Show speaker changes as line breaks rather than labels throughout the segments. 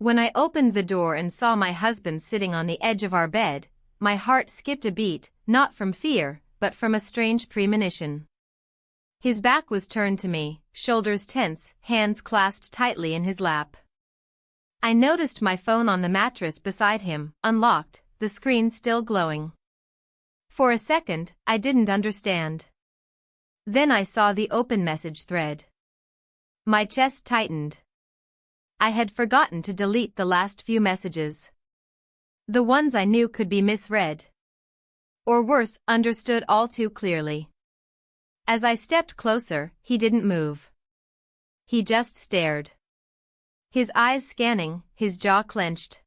When I opened the door and saw my husband sitting on the edge of our bed, my heart skipped a beat, not from fear, but from a strange premonition. His back was turned to me, shoulders tense, hands clasped tightly in his lap. I noticed my phone on the mattress beside him, unlocked, the screen still glowing. For a second, I didn't understand. Then I saw the open message thread. My chest tightened. I had forgotten to delete the last few messages. The ones I knew could be misread. Or worse, understood all too clearly. As I stepped closer, he didn't move. He just stared. His eyes scanning, his jaw clenched.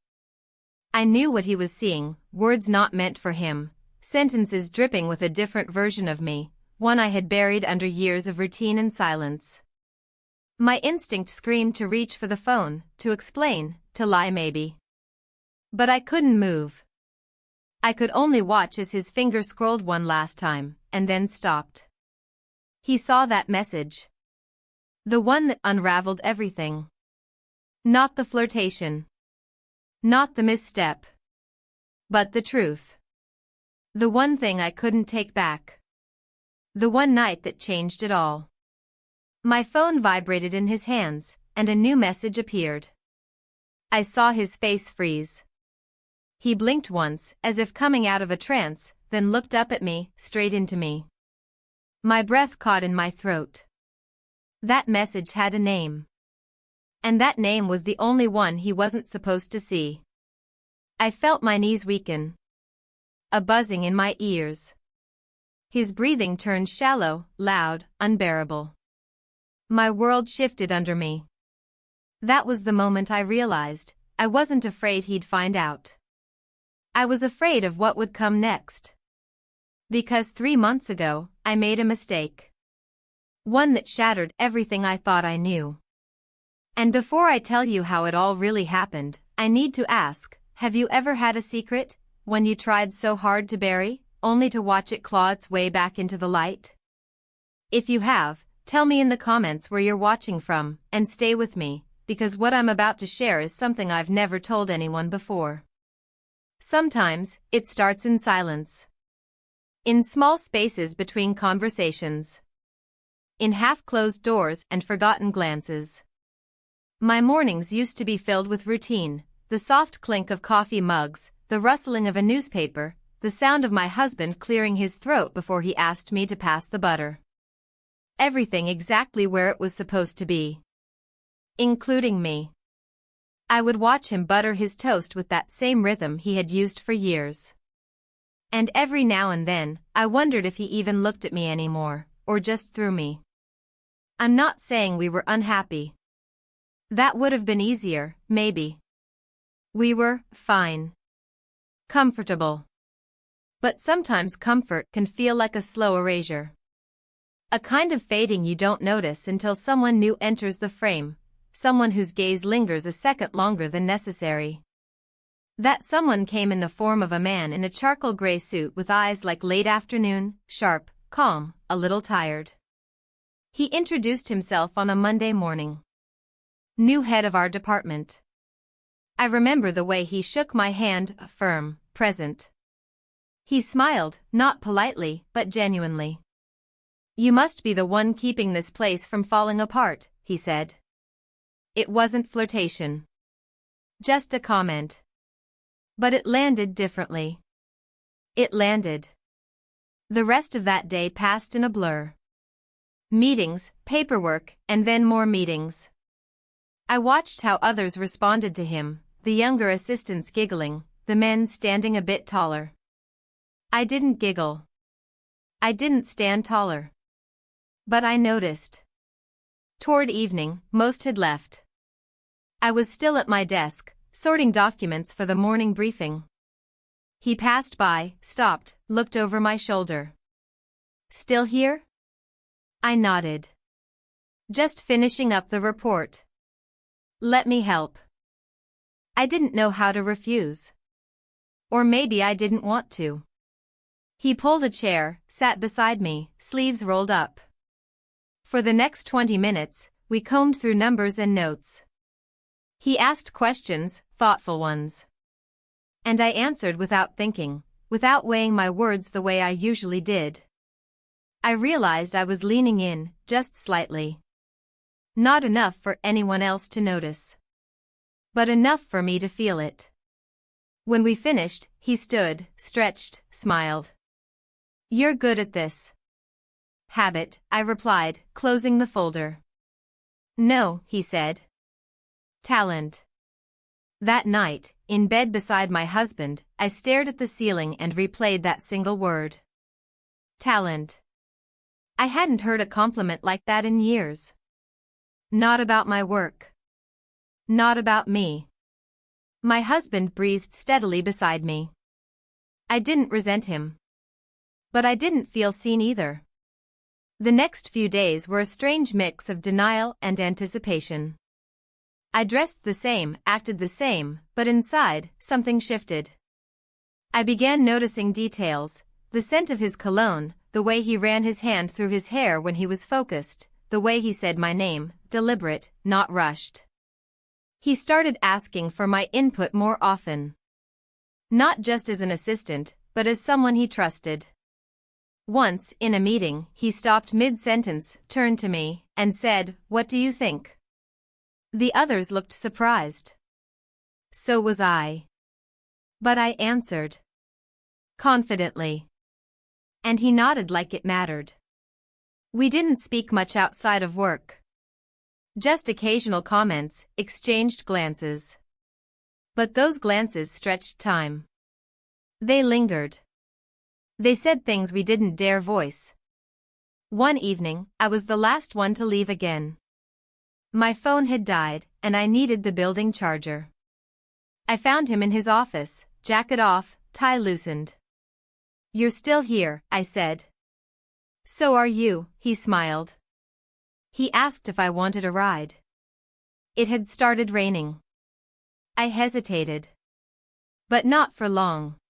I knew what he was seeing, words not meant for him, sentences dripping with a different version of me, one I had buried under years of routine and silence. My instinct screamed to reach for the phone, to explain, to lie maybe. But I couldn't move. I could only watch as his finger scrolled one last time, and then stopped. He saw that message. The one that unraveled everything. Not the flirtation. Not the misstep. But the truth. The one thing I couldn't take back. The one night that changed it all. My phone vibrated in his hands, and a new message appeared. I saw his face freeze. He blinked once, as if coming out of a trance, then looked up at me, straight into me. My breath caught in my throat. That message had a name. And that name was the only one he wasn't supposed to see. I felt my knees weaken. A buzzing in my ears. His breathing turned shallow, loud, unbearable. My world shifted under me. That was the moment I realized, I wasn't afraid he'd find out. I was afraid of what would come next. Because 3 months ago, I made a mistake. One that shattered everything I thought I knew. And before I tell you how it all really happened, I need to ask, have you ever had a secret, one you tried so hard to bury, only to watch it claw its way back into the light? If you have, tell me in the comments where you're watching from, and stay with me, because what I'm about to share is something I've never told anyone before. Sometimes, it starts in silence. In small spaces between conversations. In half-closed doors and forgotten glances. My mornings used to be filled with routine, the soft clink of coffee mugs, the rustling of a newspaper, the sound of my husband clearing his throat before he asked me to pass the butter. Everything exactly where it was supposed to be. Including me. I would watch him butter his toast with that same rhythm he had used for years. And every now and then, I wondered if he even looked at me anymore, or just through me. I'm not saying we were unhappy. That would have been easier, maybe. We were fine. Comfortable. But sometimes comfort can feel like a slow erasure. A kind of fading you don't notice until someone new enters the frame, someone whose gaze lingers a second longer than necessary. That someone came in the form of a man in a charcoal gray suit with eyes like late afternoon, sharp, calm, a little tired. He introduced himself on a Monday morning. New head of our department. I remember the way he shook my hand, firm, present. He smiled, not politely, but genuinely. You must be the one keeping this place from falling apart, he said. It wasn't flirtation. Just a comment. But it landed differently. It landed. The rest of that day passed in a blur. Meetings, paperwork, and then more meetings. I watched how others responded to him, the younger assistants giggling, the men standing a bit taller. I didn't giggle. I didn't stand taller. But I noticed. Toward evening, most had left. I was still at my desk, sorting documents for the morning briefing. He passed by, stopped, looked over my shoulder. Still here? I nodded. Just finishing up the report. Let me help. I didn't know how to refuse. Or maybe I didn't want to. He pulled a chair, sat beside me, sleeves rolled up. For the next 20 minutes, we combed through numbers and notes. He asked questions, thoughtful ones. And I answered without thinking, without weighing my words the way I usually did. I realized I was leaning in, just slightly. Not enough for anyone else to notice. But enough for me to feel it. When we finished, he stood, stretched, smiled. "You're good at this." "Habit," I replied, closing the folder. "No," he said. "Talent." That night, in bed beside my husband, I stared at the ceiling and replayed that single word. Talent. I hadn't heard a compliment like that in years. Not about my work. Not about me. My husband breathed steadily beside me. I didn't resent him. But I didn't feel seen either. The next few days were a strange mix of denial and anticipation. I dressed the same, acted the same, but inside, something shifted. I began noticing details, the scent of his cologne, the way he ran his hand through his hair when he was focused, the way he said my name, deliberate, not rushed. He started asking for my input more often. Not just as an assistant, but as someone he trusted. Once, in a meeting, he stopped mid-sentence, turned to me, and said, "What do you think?" The others looked surprised. So was I. But I answered. Confidently. And he nodded like it mattered. We didn't speak much outside of work. Just occasional comments, exchanged glances. But those glances stretched time. They lingered. They said things we didn't dare voice. One evening, I was the last one to leave again. My phone had died, and I needed the building charger. I found him in his office, jacket off, tie loosened. "You're still here," I said. "So are you," he smiled. He asked if I wanted a ride. It had started raining. I hesitated. But not for long.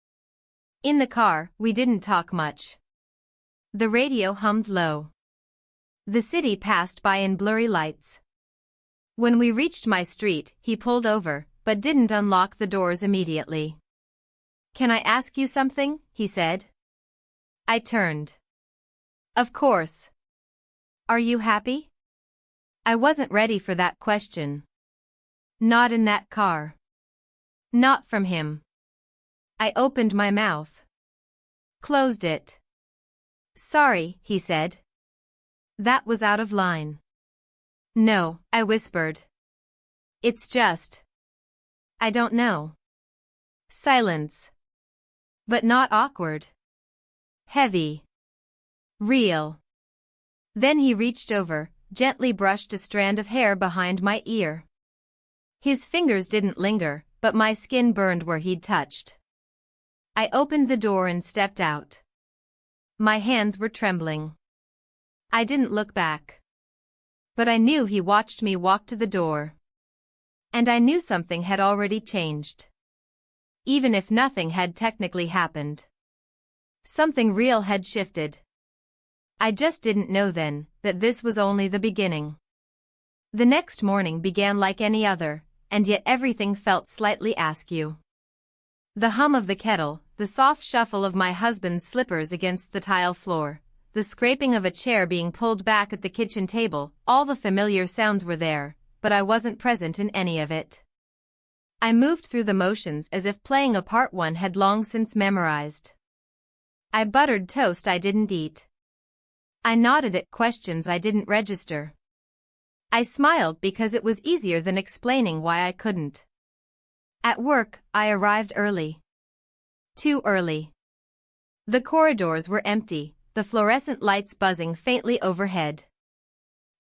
In the car, we didn't talk much. The radio hummed low. The city passed by in blurry lights. When we reached my street, he pulled over, but didn't unlock the doors immediately. "Can I ask you something?" he said. I turned. "Of course. Are you happy?" I wasn't ready for that question. Not in that car. Not from him. I opened my mouth. Closed it. "Sorry," he said. That was out of line. "No," I whispered. "It's just. I don't know." Silence. But not awkward. Heavy. Real. Then he reached over, gently brushed a strand of hair behind my ear. His fingers didn't linger, but my skin burned where he'd touched. I opened the door and stepped out. My hands were trembling. I didn't look back. But I knew he watched me walk to the door. And I knew something had already changed. Even if nothing had technically happened. Something real had shifted. I just didn't know then that this was only the beginning. The next morning began like any other, and yet everything felt slightly askew. The hum of the kettle, the soft shuffle of my husband's slippers against the tile floor, the scraping of a chair being pulled back at the kitchen table, all the familiar sounds were there, but I wasn't present in any of it. I moved through the motions as if playing a part one had long since memorized. I buttered toast I didn't eat. I nodded at questions I didn't register. I smiled because it was easier than explaining why I couldn't. At work, I arrived early. Too early. The corridors were empty, the fluorescent lights buzzing faintly overhead.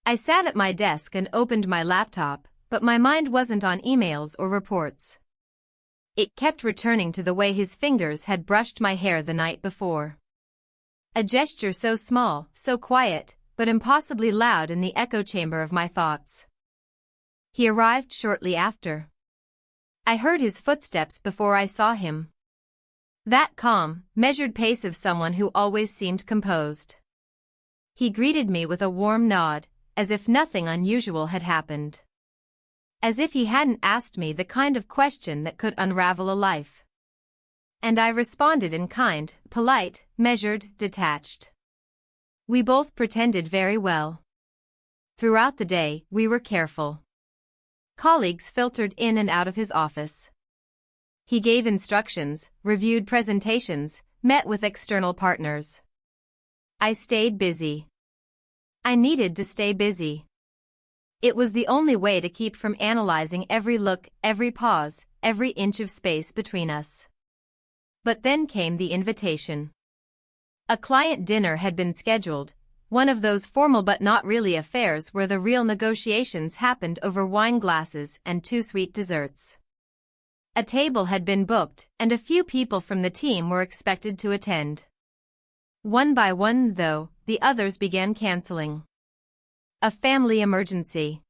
I sat at my desk and opened my laptop, but my mind wasn't on emails or reports. It kept returning to the way his fingers had brushed my hair the night before. A gesture so small, so quiet, but impossibly loud in the echo chamber of my thoughts. He arrived shortly after. I heard his footsteps before I saw him. That calm, measured pace of someone who always seemed composed. He greeted me with a warm nod, as if nothing unusual had happened. As if he hadn't asked me the kind of question that could unravel a life. And I responded in kind, polite, measured, detached. We both pretended very well. Throughout the day, we were careful. Colleagues filtered in and out of his office. He gave instructions, reviewed presentations, met with external partners. I stayed busy. I needed to stay busy. It was the only way to keep from analyzing every look, every pause, every inch of space between us. But then came the invitation. A client dinner had been scheduled, one of those formal but not really affairs where the real negotiations happened over wine glasses and 2 sweet desserts. A table had been booked, and a few people from the team were expected to attend. One by one, though, the others began canceling. A family emergency.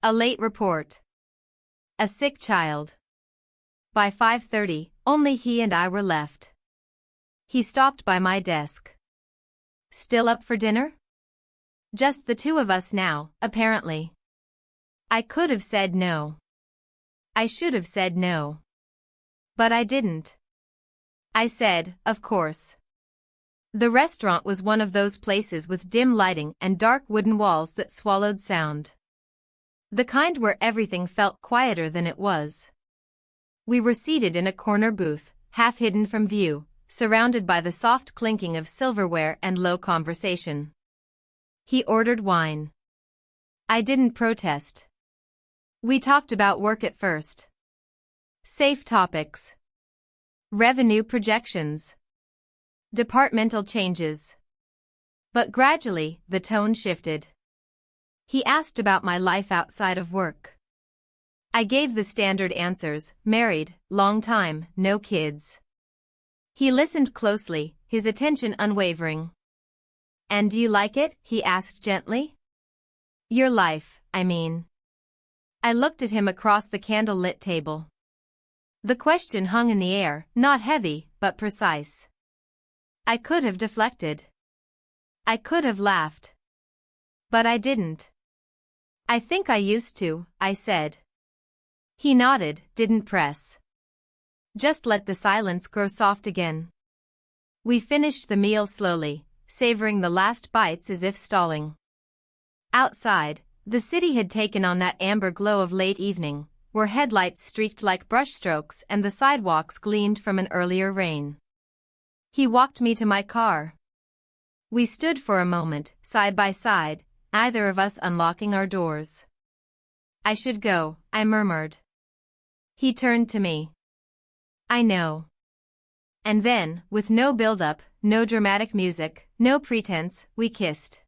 A late report. A sick child. By 5:30, only he and I were left. He stopped by my desk. Still up for dinner? Just the two of us now, apparently. I could have said no. I should have said no. But I didn't. I said, of course. The restaurant was one of those places with dim lighting and dark wooden walls that swallowed sound. The kind where everything felt quieter than it was. We were seated in a corner booth, half hidden from view, surrounded by the soft clinking of silverware and low conversation. He ordered wine. I didn't protest. We talked about work at first. Safe topics. Revenue projections. Departmental changes. But gradually, the tone shifted. He asked about my life outside of work. I gave the standard answers: married, long time, no kids. He listened closely, his attention unwavering. And do you like it? He asked gently. Your life, I mean. I looked at him across the candle-lit table. The question hung in the air, not heavy, but precise. I could have deflected. I could have laughed. But I didn't. I think I used to, I said. He nodded, didn't press. Just let the silence grow soft again. We finished the meal slowly, savoring the last bites as if stalling. Outside, the city had taken on that amber glow of late evening, where headlights streaked like brushstrokes and the sidewalks gleamed from an earlier rain. He walked me to my car. We stood for a moment, side by side, neither of us unlocking our doors. I should go, I murmured. He turned to me. I know. And then, with no build-up, no dramatic music, no pretense, we kissed.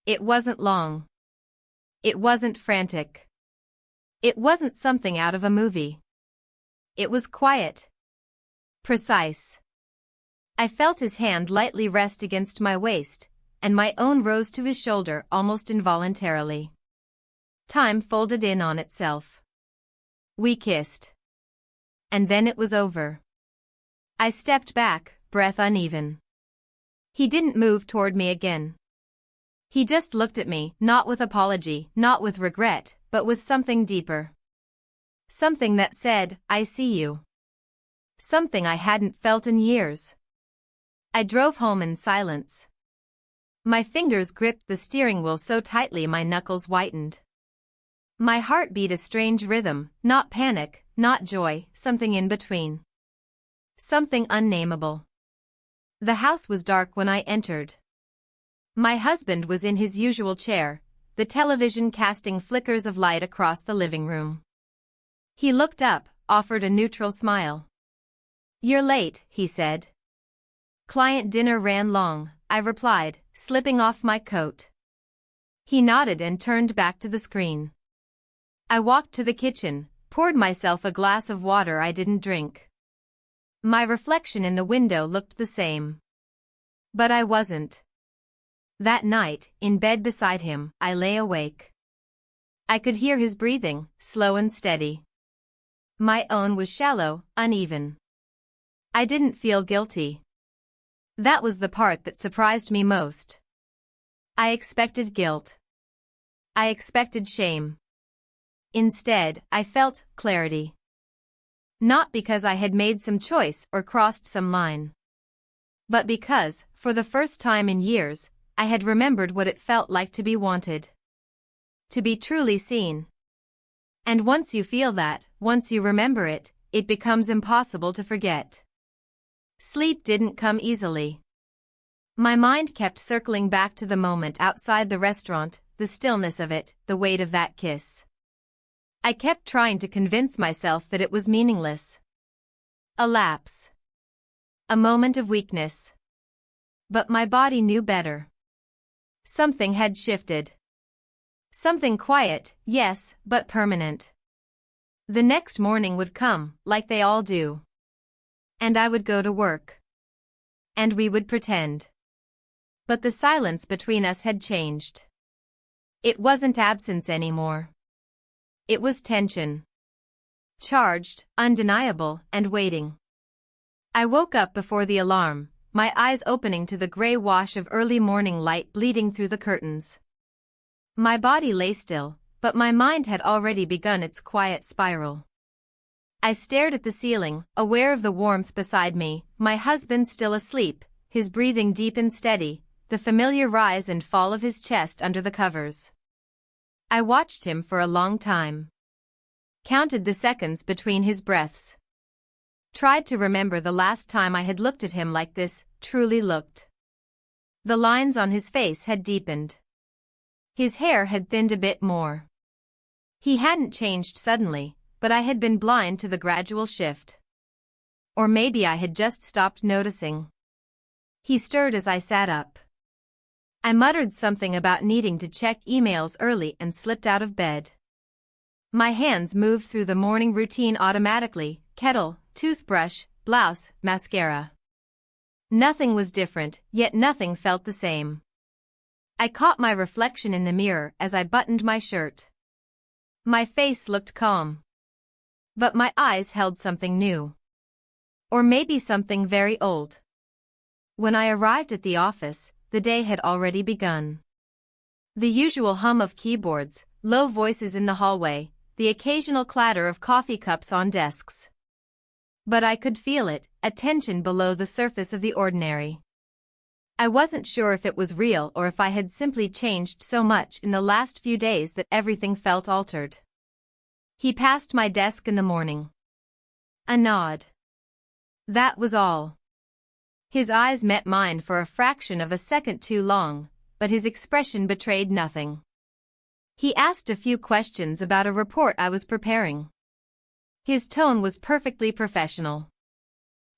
It wasn't long. It wasn't frantic. It wasn't something out of a movie. It was quiet. Precise. I felt his hand lightly rest against my waist, and my own rose to his shoulder almost involuntarily. Time folded in on itself. We kissed. And then it was over. I stepped back, breath uneven. He didn't move toward me again. He just looked at me, not with apology, not with regret, but with something deeper. Something that said, I see you. Something I hadn't felt in years. I drove home in silence. My fingers gripped the steering wheel so tightly my knuckles whitened. My heart beat a strange rhythm, not panic, not joy, something in between. Something unnameable. The house was dark when I entered. My husband was in his usual chair, the television casting flickers of light across the living room. He looked up, offered a neutral smile. You're late, he said. Client dinner ran long, I replied, slipping off my coat. He nodded and turned back to the screen. I walked to the kitchen, poured myself a glass of water I didn't drink. My reflection in the window looked the same. But I wasn't. That night, in bed beside him, I lay awake. I could hear his breathing, slow and steady. My own was shallow, uneven. I didn't feel guilty. That was the part that surprised me most. I expected guilt. I expected shame. Instead, I felt clarity. Not because I had made some choice or crossed some line, but because, for the first time in years, I had remembered what it felt like to be wanted. To be truly seen. And once you feel that, once you remember it, it becomes impossible to forget. Sleep didn't come easily. My mind kept circling back to the moment outside the restaurant, the stillness of it, the weight of that kiss. I kept trying to convince myself that it was meaningless. A lapse. A moment of weakness. But my body knew better. Something had shifted. Something quiet, yes, but permanent. The next morning would come, like they all do. And I would go to work. And we would pretend. But the silence between us had changed. It wasn't absence anymore. It was tension. Charged, undeniable, and waiting. I woke up before the alarm, my eyes opening to the gray wash of early morning light bleeding through the curtains. My body lay still, but my mind had already begun its quiet spiral. I stared at the ceiling, aware of the warmth beside me, my husband still asleep, his breathing deep and steady, the familiar rise and fall of his chest under the covers. I watched him for a long time. Counted the seconds between his breaths. Tried to remember the last time I had looked at him like this, truly looked. The lines on his face had deepened. His hair had thinned a bit more. He hadn't changed suddenly, but I had been blind to the gradual shift. Or maybe I had just stopped noticing. He stirred as I sat up. I muttered something about needing to check emails early and slipped out of bed. My hands moved through the morning routine automatically, kettle, toothbrush, blouse, mascara. Nothing was different, yet nothing felt the same. I caught my reflection in the mirror as I buttoned my shirt. My face looked calm. But my eyes held something new. Or maybe something very old. When I arrived at the office, the day had already begun. The usual hum of keyboards, low voices in the hallway, the occasional clatter of coffee cups on desks. But I could feel it, a tension below the surface of the ordinary. I wasn't sure if it was real or if I had simply changed so much in the last few days that everything felt altered. He passed my desk in the morning. A nod. That was all. His eyes met mine for a fraction of a second too long, but his expression betrayed nothing. He asked a few questions about a report I was preparing. His tone was perfectly professional.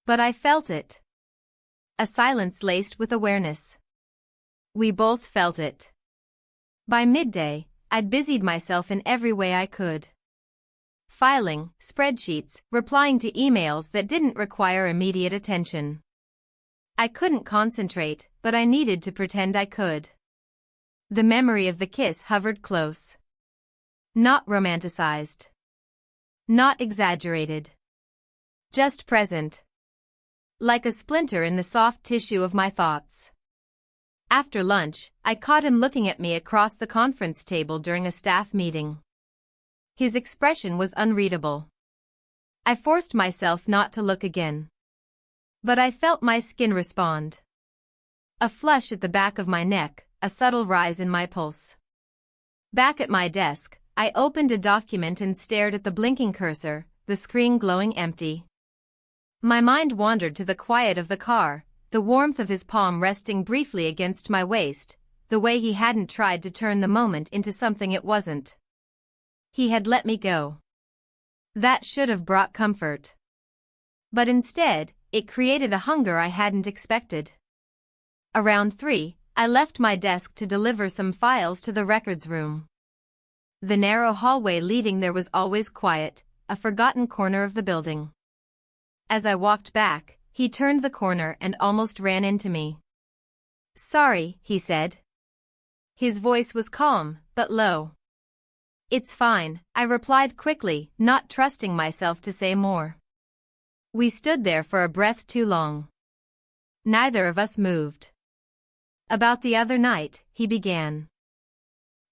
But I felt it. A silence laced with awareness. We both felt it. By midday, I'd busied myself in every way I could. Filing, spreadsheets, replying to emails that didn't require immediate attention. I couldn't concentrate, but I needed to pretend I could. The memory of the kiss hovered close. Not romanticized. Not exaggerated. Just present. Like a splinter in the soft tissue of my thoughts. After lunch, I caught him looking at me across the conference table during a staff meeting. His expression was unreadable. I forced myself not to look again. But I felt my skin respond. A flush at the back of my neck, a subtle rise in my pulse. Back at my desk, I opened a document and stared at the blinking cursor, the screen glowing empty. My mind wandered to the quiet of the car, the warmth of his palm resting briefly against my waist, the way he hadn't tried to turn the moment into something it wasn't. He had let me go. That should have brought comfort. But instead, it created a hunger I hadn't expected. Around 3, I left my desk to deliver some files to the records room. The narrow hallway leading there was always quiet, a forgotten corner of the building. As I walked back, he turned the corner and almost ran into me. "Sorry," he said. His voice was calm, but low. "It's fine," I replied quickly, not trusting myself to say more. We stood there for a breath too long. Neither of us moved. "About the other night," he began.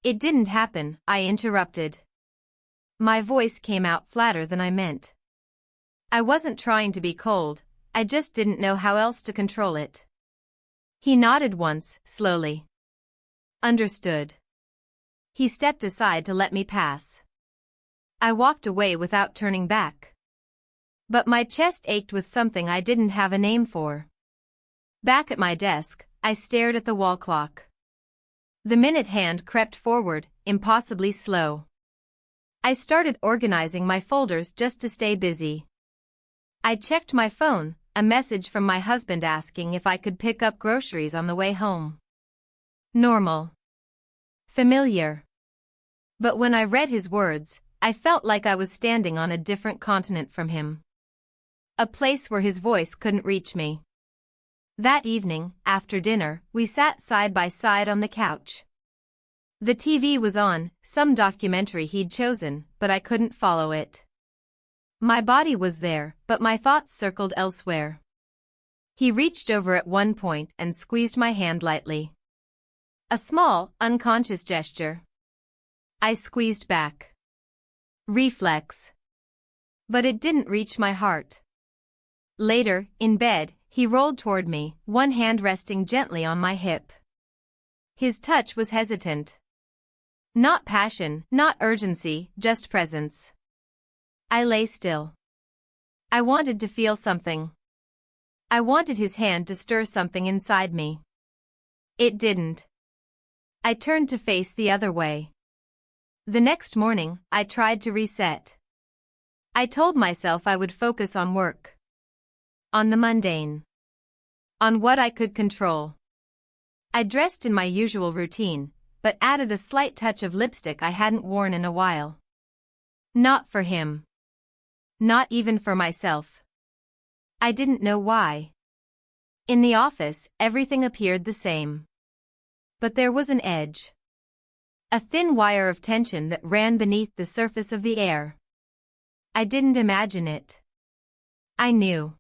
"It didn't happen," I interrupted. My voice came out flatter than I meant. I wasn't trying to be cold, I just didn't know how else to control it. He nodded once, slowly. Understood. He stepped aside to let me pass. I walked away without turning back. But my chest ached with something I didn't have a name for. Back at my desk, I stared at the wall clock. The minute hand crept forward, impossibly slow. I started organizing my folders just to stay busy. I checked my phone, a message from my husband asking if I could pick up groceries on the way home. Normal. Familiar. But when I read his words, I felt like I was standing on a different continent from him. A place where his voice couldn't reach me. That evening, after dinner, we sat side by side on the couch. The TV was on, some documentary he'd chosen, but I couldn't follow it. My body was there, but my thoughts circled elsewhere. He reached over at one point and squeezed my hand lightly. A small, unconscious gesture. I squeezed back. Reflex. But it didn't reach my heart. Later, in bed, he rolled toward me, one hand resting gently on my hip. His touch was hesitant. Not passion, not urgency, just presence. I lay still. I wanted to feel something. I wanted his hand to stir something inside me. It didn't. I turned to face the other way. The next morning, I tried to reset. I told myself I would focus on work. On the mundane. On what I could control. I dressed in my usual routine, but added a slight touch of lipstick I hadn't worn in a while. Not for him. Not even for myself. I didn't know why. In the office, everything appeared the same. But there was an edge. A thin wire of tension that ran beneath the surface of the air. I didn't imagine it. I knew.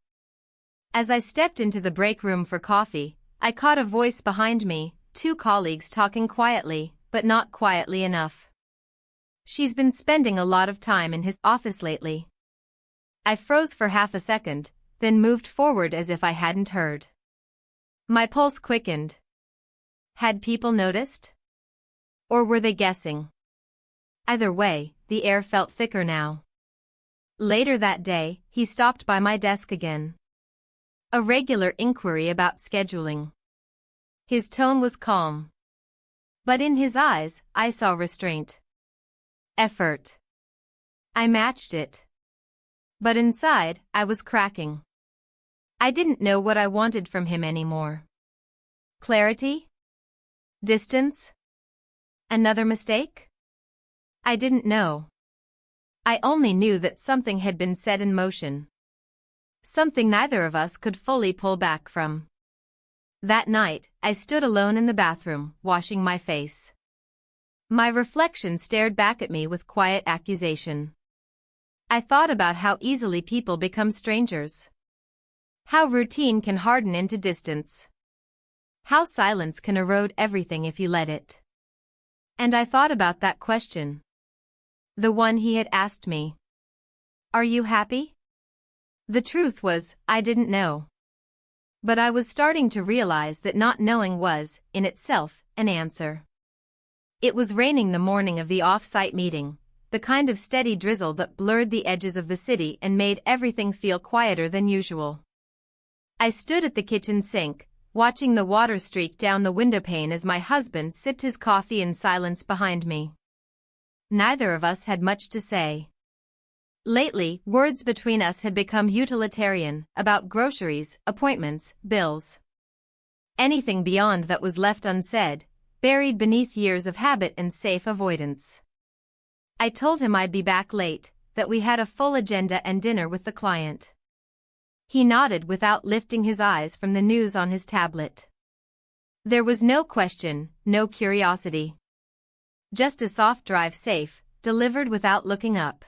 As I stepped into the break room for coffee, I caught a voice behind me, two colleagues talking quietly, but not quietly enough. She's been spending a lot of time in his office lately. I froze for half a second, then moved forward as if I hadn't heard. My pulse quickened. Had people noticed? Or were they guessing? Either way, the air felt thicker now. Later that day, he stopped by my desk again. A regular inquiry about scheduling. His tone was calm. But in his eyes, I saw restraint. Effort. I matched it. But inside, I was cracking. I didn't know what I wanted from him anymore. Clarity? Distance? Another mistake? I didn't know. I only knew that something had been set in motion. Something neither of us could fully pull back from. That night, I stood alone in the bathroom, washing my face. My reflection stared back at me with quiet accusation. I thought about how easily people become strangers. How routine can harden into distance. How silence can erode everything if you let it. And I thought about that question. The one he had asked me. Are you happy? The truth was, I didn't know. But I was starting to realize that not knowing was, in itself, an answer. It was raining the morning of the off-site meeting, the kind of steady drizzle that blurred the edges of the city and made everything feel quieter than usual. I stood at the kitchen sink, watching the water streak down the windowpane as my husband sipped his coffee in silence behind me. Neither of us had much to say. Lately, words between us had become utilitarian, about groceries, appointments, bills. Anything beyond that was left unsaid, buried beneath years of habit and safe avoidance. I told him I'd be back late, that we had a full agenda and dinner with the client. He nodded without lifting his eyes from the news on his tablet. There was no question, no curiosity. Just a soft drive safe, delivered without looking up.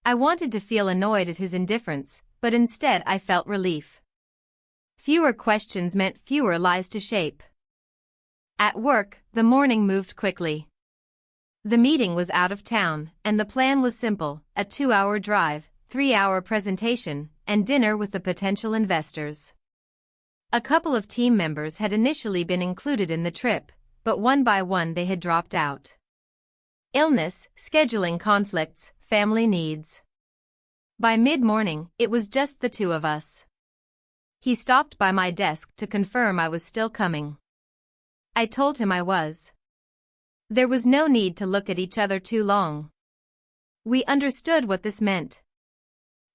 I wanted to feel annoyed at his indifference, but instead I felt relief. Fewer questions meant fewer lies to shape. At work, the morning moved quickly. The meeting was out of town, and the plan was simple: a 2-hour drive, 3-hour presentation, and dinner with the potential investors. A couple of team members had initially been included in the trip, but one by one they had dropped out. Illness, scheduling conflicts, family needs. By mid-morning, it was just the two of us. He stopped by my desk to confirm I was still coming. I told him I was. There was no need to look at each other too long. We understood what this meant.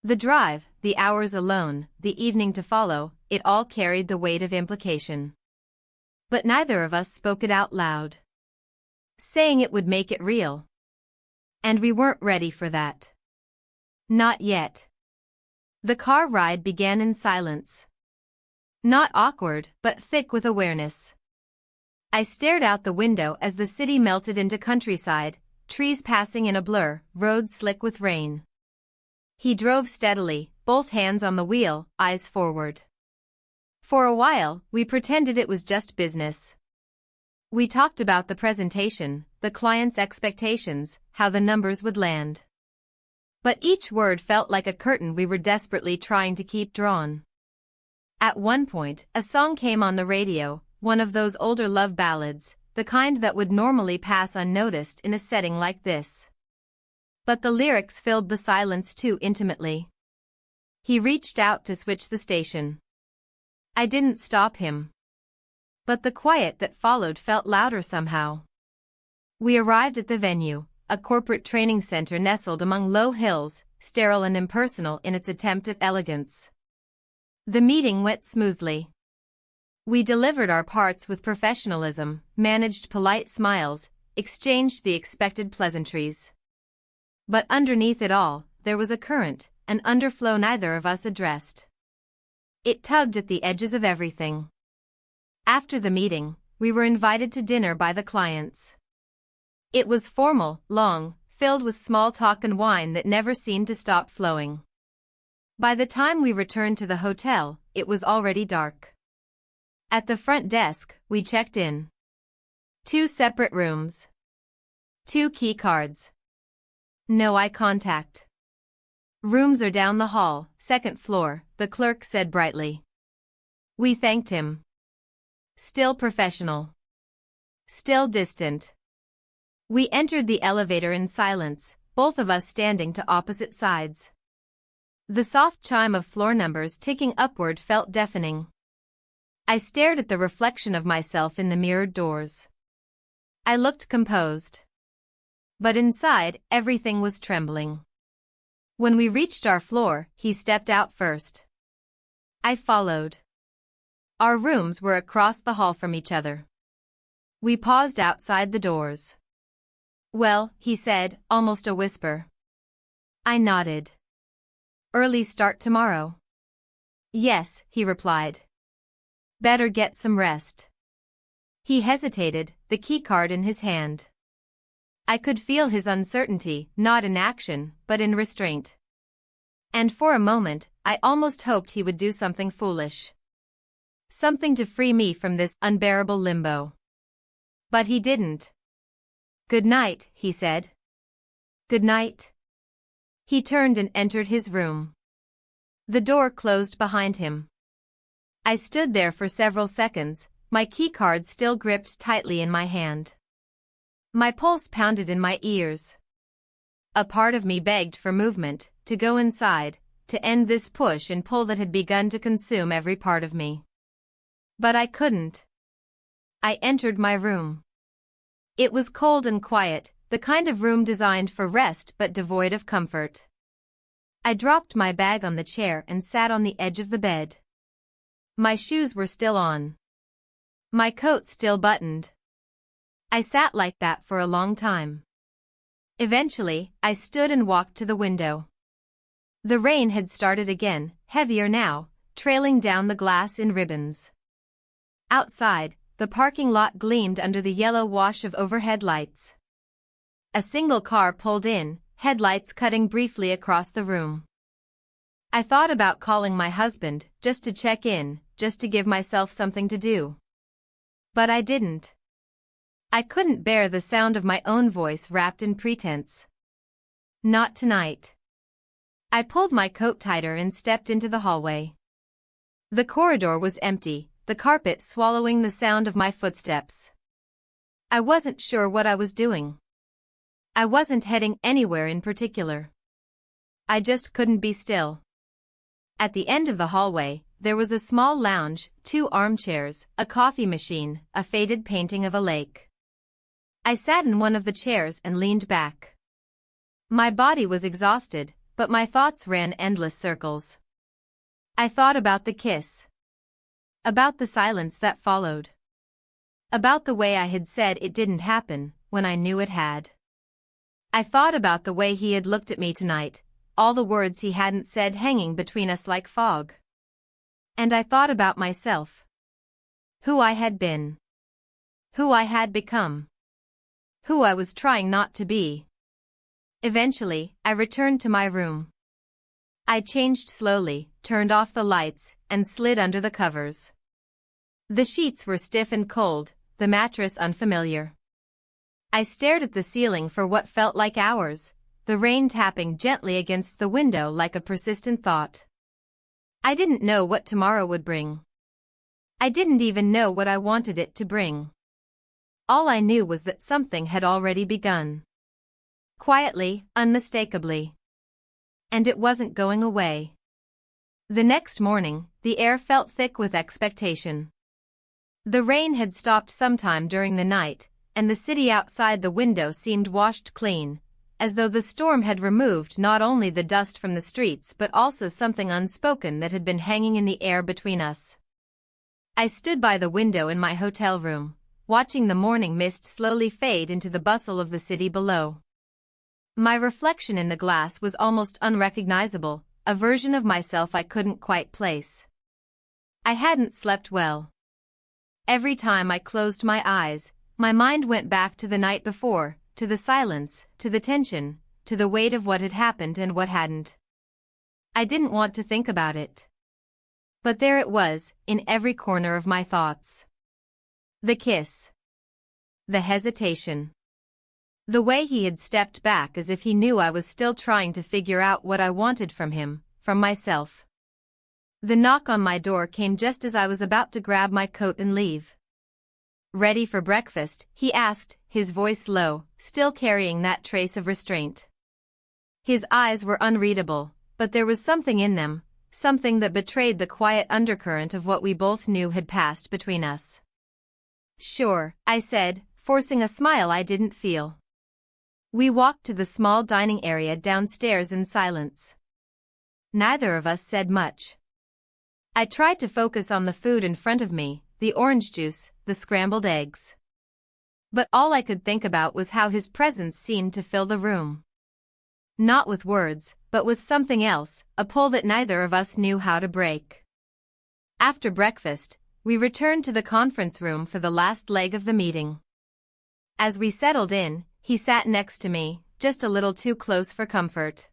The drive, the hours alone, the evening to follow, it all carried the weight of implication. But neither of us spoke it out loud. Saying it would make it real. And we weren't ready for that. Not yet. The car ride began in silence. Not awkward, but thick with awareness. I stared out the window as the city melted into countryside, trees passing in a blur, roads slick with rain. He drove steadily, both hands on the wheel, eyes forward. For a while, we pretended it was just business. We talked about the presentation, the client's expectations, how the numbers would land. But each word felt like a curtain we were desperately trying to keep drawn. At one point, a song came on the radio, one of those older love ballads, the kind that would normally pass unnoticed in a setting like this. But the lyrics filled the silence too intimately. He reached out to switch the station. I didn't stop him. But the quiet that followed felt louder somehow. We arrived at the venue, a corporate training center nestled among low hills, sterile and impersonal in its attempt at elegance. The meeting went smoothly. We delivered our parts with professionalism, managed polite smiles, exchanged the expected pleasantries. But underneath it all, there was a current, an underflow neither of us addressed. It tugged at the edges of everything. After the meeting, we were invited to dinner by the clients. It was formal, long, filled with small talk and wine that never seemed to stop flowing. By the time we returned to the hotel, it was already dark. At the front desk, we checked in. 2 separate rooms. 2 key cards. No eye contact. Rooms are down the hall, 2nd floor, the clerk said brightly. We thanked him. Still professional. Still distant. We entered the elevator in silence, both of us standing to opposite sides. The soft chime of floor numbers ticking upward felt deafening. I stared at the reflection of myself in the mirrored doors. I looked composed. But inside, everything was trembling. When we reached our floor, he stepped out first. I followed. Our rooms were across the hall from each other. We paused outside the doors. Well, he said, almost a whisper. I nodded. Early start tomorrow? Yes, he replied. Better get some rest. He hesitated, the keycard in his hand. I could feel his uncertainty, not in action, but in restraint. And for a moment, I almost hoped he would do something foolish. Something to free me from this unbearable limbo. But he didn't. Good night, he said. Good night. He turned and entered his room. The door closed behind him. I stood there for several seconds, my keycard still gripped tightly in my hand. My pulse pounded in my ears. A part of me begged for movement, to go inside, to end this push and pull that had begun to consume every part of me. But I couldn't. I entered my room. It was cold and quiet, the kind of room designed for rest but devoid of comfort. I dropped my bag on the chair and sat on the edge of the bed. My shoes were still on. My coat still buttoned. I sat like that for a long time. Eventually, I stood and walked to the window. The rain had started again, heavier now, trailing down the glass in ribbons. Outside, the parking lot gleamed under the yellow wash of overhead lights. A single car pulled in, headlights cutting briefly across the room. I thought about calling my husband, just to check in, just to give myself something to do. But I didn't. I couldn't bear the sound of my own voice wrapped in pretense. Not tonight. I pulled my coat tighter and stepped into the hallway. The corridor was empty, the carpet swallowing the sound of my footsteps. I wasn't sure what I was doing. I wasn't heading anywhere in particular. I just couldn't be still. At the end of the hallway, there was a small lounge, 2 armchairs, a coffee machine, a faded painting of a lake. I sat in one of the chairs and leaned back. My body was exhausted, but my thoughts ran endless circles. I thought about the kiss. About the silence that followed. About the way I had said it didn't happen, when I knew it had. I thought about the way he had looked at me tonight, all the words he hadn't said hanging between us like fog. And I thought about myself. Who I had been. Who I had become. Who I was trying not to be. Eventually, I returned to my room. I changed slowly, turned off the lights, and slid under the covers. The sheets were stiff and cold, the mattress unfamiliar. I stared at the ceiling for what felt like hours, the rain tapping gently against the window like a persistent thought. I didn't know what tomorrow would bring. I didn't even know what I wanted it to bring. All I knew was that something had already begun. Quietly, unmistakably. And it wasn't going away. The next morning, the air felt thick with expectation. The rain had stopped sometime during the night, and the city outside the window seemed washed clean, as though the storm had removed not only the dust from the streets but also something unspoken that had been hanging in the air between us. I stood by the window in my hotel room, watching the morning mist slowly fade into the bustle of the city below. My reflection in the glass was almost unrecognizable, a version of myself I couldn't quite place. I hadn't slept well. Every time I closed my eyes, my mind went back to the night before, to the silence, to the tension, to the weight of what had happened and what hadn't. I didn't want to think about it. But there it was, in every corner of my thoughts. The kiss. The hesitation. The way he had stepped back as if he knew I was still trying to figure out what I wanted from him, from myself. The knock on my door came just as I was about to grab my coat and leave. "Ready for breakfast?" he asked, his voice low, still carrying that trace of restraint. His eyes were unreadable, but there was something in them, something that betrayed the quiet undercurrent of what we both knew had passed between us. "Sure," I said, forcing a smile I didn't feel. We walked to the small dining area downstairs in silence. Neither of us said much. I tried to focus on the food in front of me, the orange juice, the scrambled eggs. But all I could think about was how his presence seemed to fill the room. Not with words, but with something else, a pull that neither of us knew how to break. After breakfast, we returned to the conference room for the last leg of the meeting. As we settled in, he sat next to me, just a little too close for comfort.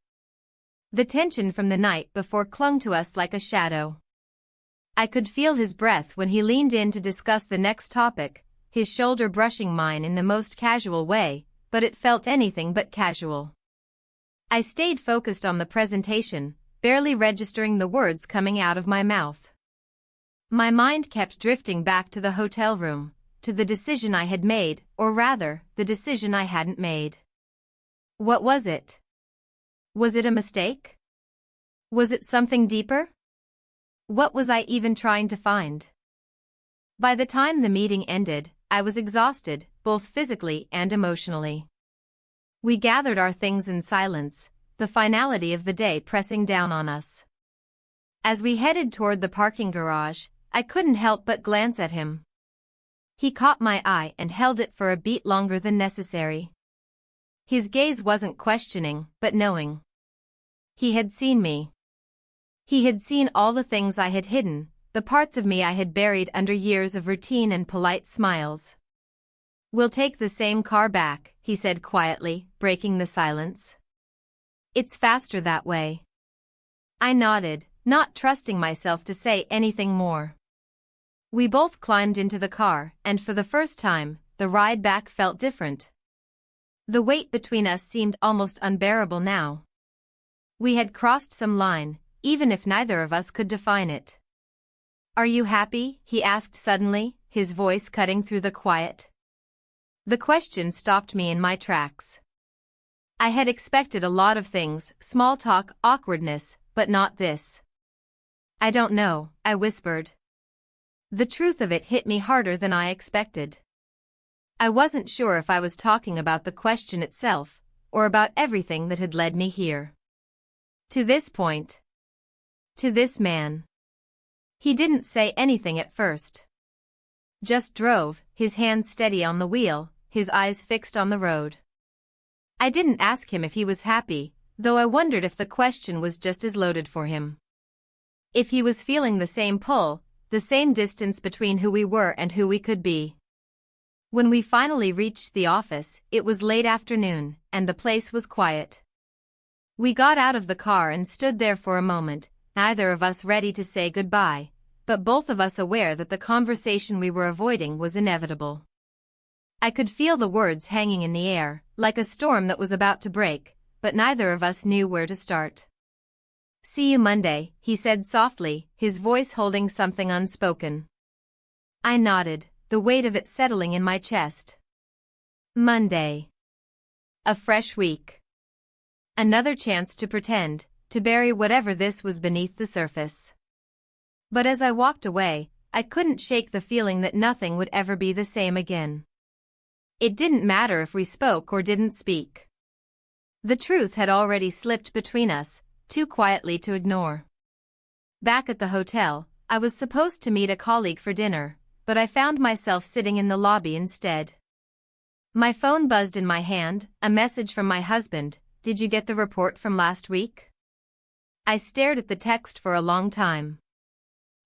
The tension from the night before clung to us like a shadow. I could feel his breath when he leaned in to discuss the next topic, his shoulder brushing mine in the most casual way, but it felt anything but casual. I stayed focused on the presentation, barely registering the words coming out of my mouth. My mind kept drifting back to the hotel room, to the decision I had made, or rather, the decision I hadn't made. What was it? Was it a mistake? Was it something deeper? What was I even trying to find? By the time the meeting ended, I was exhausted, both physically and emotionally. We gathered our things in silence, the finality of the day pressing down on us. As we headed toward the parking garage, I couldn't help but glance at him. He caught my eye and held it for a beat longer than necessary. His gaze wasn't questioning, but knowing. He had seen me. He had seen all the things I had hidden, the parts of me I had buried under years of routine and polite smiles. "We'll take the same car back," he said quietly, breaking the silence. "It's faster that way." I nodded, not trusting myself to say anything more. We both climbed into the car, and for the first time, the ride back felt different. The weight between us seemed almost unbearable now. We had crossed some line, even if neither of us could define it. "Are you happy?" he asked suddenly, his voice cutting through the quiet. The question stopped me in my tracks. I had expected a lot of things, small talk, awkwardness, but not this. "I don't know," I whispered. The truth of it hit me harder than I expected. I wasn't sure if I was talking about the question itself, or about everything that had led me here. To this point. To this man. He didn't say anything at first. Just drove, his hands steady on the wheel, his eyes fixed on the road. I didn't ask him if he was happy, though I wondered if the question was just as loaded for him. If he was feeling the same pull, the same distance between who we were and who we could be. When we finally reached the office, it was late afternoon, and the place was quiet. We got out of the car and stood there for a moment, neither of us ready to say goodbye, but both of us aware that the conversation we were avoiding was inevitable. I could feel the words hanging in the air, like a storm that was about to break, but neither of us knew where to start. "See you Monday," he said softly, his voice holding something unspoken. I nodded, the weight of it settling in my chest. Monday. A fresh week. Another chance to pretend, to bury whatever this was beneath the surface. But as I walked away, I couldn't shake the feeling that nothing would ever be the same again. It didn't matter if we spoke or didn't speak. The truth had already slipped between us, too quietly to ignore. Back at the hotel, I was supposed to meet a colleague for dinner, but I found myself sitting in the lobby instead. My phone buzzed in my hand, a message from my husband. "Did you get the report from last week?" I stared at the text for a long time.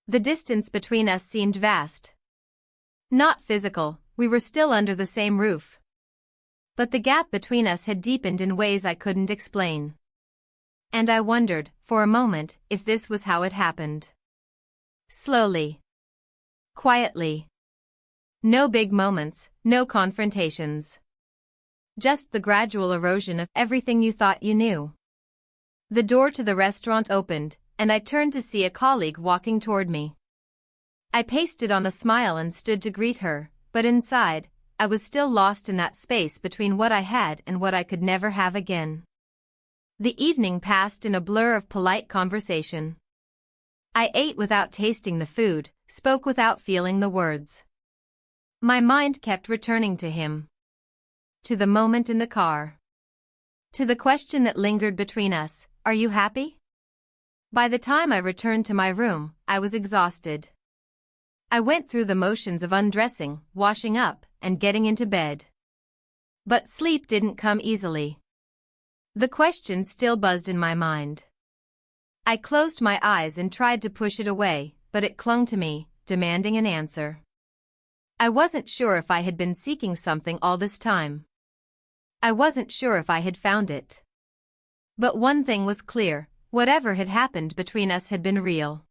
The distance between us seemed vast. Not physical, we were still under the same roof. But the gap between us had deepened in ways I couldn't explain. And I wondered, for a moment, if this was how it happened. Slowly. Quietly. No big moments, no confrontations. Just the gradual erosion of everything you thought you knew. The door to the restaurant opened, and I turned to see a colleague walking toward me. I pasted on a smile and stood to greet her, but inside, I was still lost in that space between what I had and what I could never have again. The evening passed in a blur of polite conversation. I ate without tasting the food, spoke without feeling the words. My mind kept returning to him. To the moment in the car. To the question that lingered between us, "Are you happy?" By the time I returned to my room, I was exhausted. I went through the motions of undressing, washing up, and getting into bed. But sleep didn't come easily. The question still buzzed in my mind. I closed my eyes and tried to push it away, but it clung to me, demanding an answer. I wasn't sure if I had been seeking something all this time. I wasn't sure if I had found it. But one thing was clear, whatever had happened between us had been real.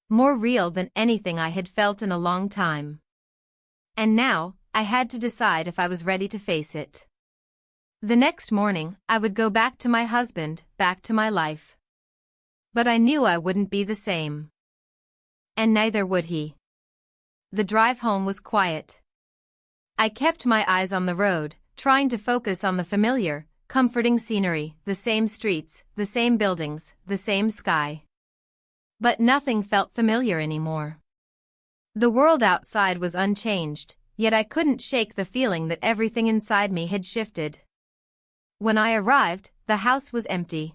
More real than anything I had felt in a long time. And now, I had to decide if I was ready to face it. The next morning, I would go back to my husband, back to my life. But I knew I wouldn't be the same. And neither would he. The drive home was quiet. I kept my eyes on the road, trying to focus on the familiar, comforting scenery, the same streets, the same buildings, the same sky. But nothing felt familiar anymore. The world outside was unchanged, yet I couldn't shake the feeling that everything inside me had shifted. When I arrived, the house was empty.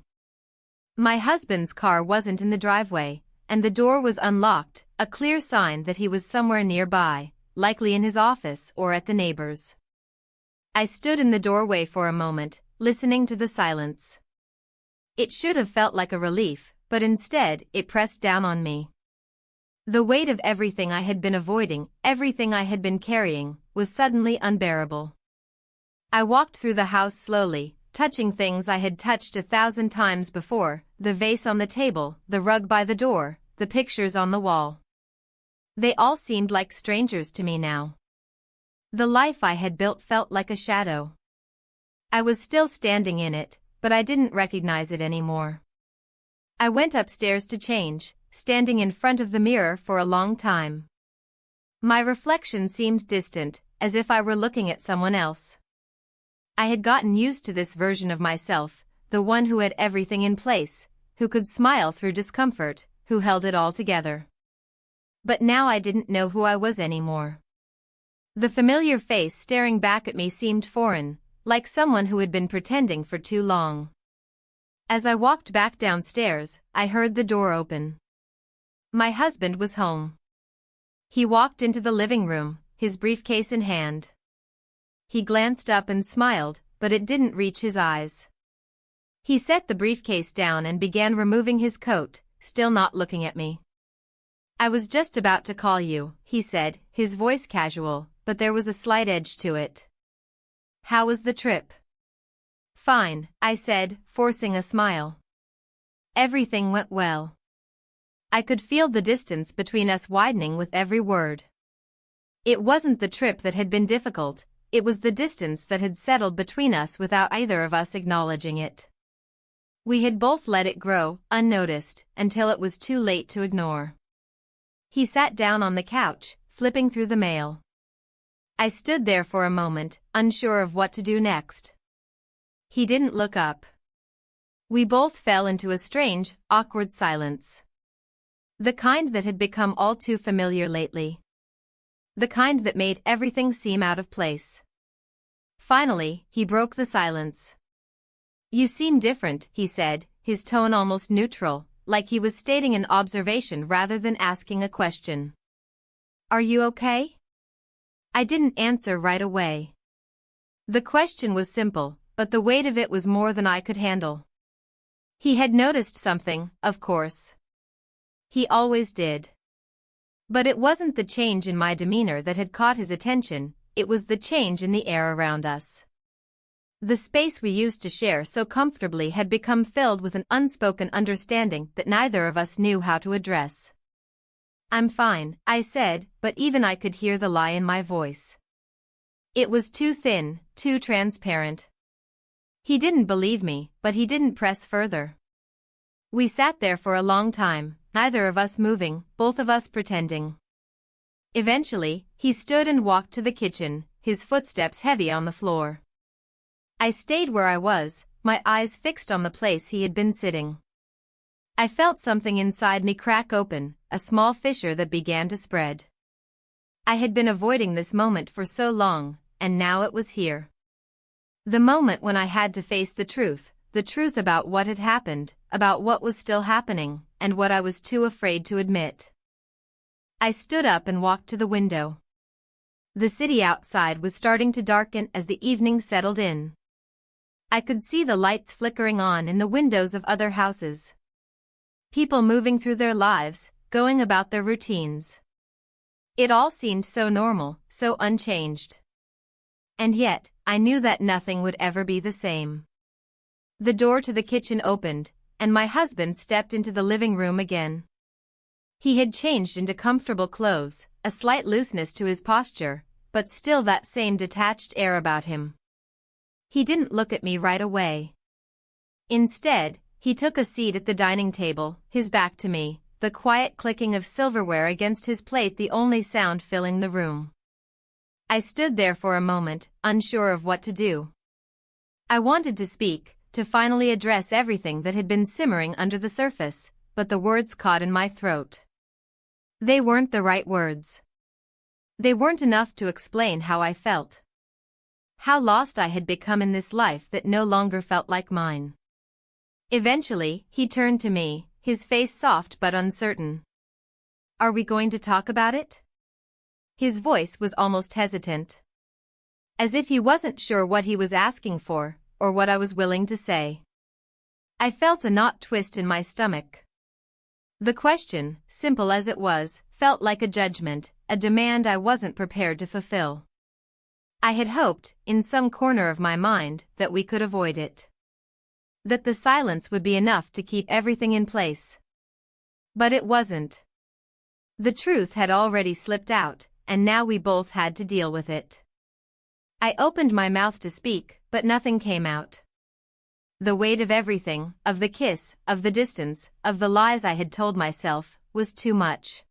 My husband's car wasn't in the driveway, and the door was unlocked, a clear sign that he was somewhere nearby, likely in his office or at the neighbor's. I stood in the doorway for a moment, listening to the silence. It should have felt like a relief, but instead, it pressed down on me. The weight of everything I had been avoiding, everything I had been carrying, was suddenly unbearable. I walked through the house slowly, touching things I had touched 1,000 times before, the vase on the table, the rug by the door, the pictures on the wall. They all seemed like strangers to me now. The life I had built felt like a shadow. I was still standing in it, but I didn't recognize it anymore. I went upstairs to change, standing in front of the mirror for a long time. My reflection seemed distant, as if I were looking at someone else. I had gotten used to this version of myself, the one who had everything in place, who could smile through discomfort, who held it all together. But now I didn't know who I was anymore. The familiar face staring back at me seemed foreign, like someone who had been pretending for too long. As I walked back downstairs, I heard the door open. My husband was home. He walked into the living room, his briefcase in hand. He glanced up and smiled, but it didn't reach his eyes. He set the briefcase down and began removing his coat, still not looking at me. "I was just about to call you," he said, his voice casual, but there was a slight edge to it. "How was the trip?" "Fine," I said, forcing a smile. "Everything went well." I could feel the distance between us widening with every word. It wasn't the trip that had been difficult, it was the distance that had settled between us without either of us acknowledging it. We had both let it grow, unnoticed, until it was too late to ignore. He sat down on the couch, flipping through the mail. I stood there for a moment, unsure of what to do next. He didn't look up. We both fell into a strange, awkward silence. The kind that had become all too familiar lately. The kind that made everything seem out of place. Finally, he broke the silence. "You seem different," he said, his tone almost neutral, like he was stating an observation rather than asking a question. "Are you okay?" I didn't answer right away. The question was simple, but the weight of it was more than I could handle. He had noticed something, of course. He always did. But it wasn't the change in my demeanor that had caught his attention, it was the change in the air around us. The space we used to share so comfortably had become filled with an unspoken understanding that neither of us knew how to address. "I'm fine," I said, but even I could hear the lie in my voice. It was too thin, too transparent. He didn't believe me, but he didn't press further. We sat there for a long time, neither of us moving, both of us pretending. Eventually, he stood and walked to the kitchen, his footsteps heavy on the floor. I stayed where I was, my eyes fixed on the place he had been sitting. I felt something inside me crack open, a small fissure that began to spread. I had been avoiding this moment for so long, and now it was here. The moment when I had to face the truth about what had happened, about what was still happening, and what I was too afraid to admit. I stood up and walked to the window. The city outside was starting to darken as the evening settled in. I could see the lights flickering on in the windows of other houses. People moving through their lives, going about their routines. It all seemed so normal, so unchanged. And yet, I knew that nothing would ever be the same. The door to the kitchen opened, and my husband stepped into the living room again. He had changed into comfortable clothes, a slight looseness to his posture, but still that same detached air about him. He didn't look at me right away. Instead, he took a seat at the dining table, his back to me, the quiet clicking of silverware against his plate the only sound filling the room. I stood there for a moment, unsure of what to do. I wanted to speak, to finally address everything that had been simmering under the surface, but the words caught in my throat. They weren't the right words. They weren't enough to explain how I felt. How lost I had become in this life that no longer felt like mine. Eventually, he turned to me, his face soft but uncertain. "Are we going to talk about it?" His voice was almost hesitant. As if he wasn't sure what he was asking for, or what I was willing to say. I felt a knot twist in my stomach. The question, simple as it was, felt like a judgment, a demand I wasn't prepared to fulfill. I had hoped, in some corner of my mind, that we could avoid it. That the silence would be enough to keep everything in place. But it wasn't. The truth had already slipped out, and now we both had to deal with it. I opened my mouth to speak, but nothing came out. The weight of everything, of the kiss, of the distance, of the lies I had told myself, was too much.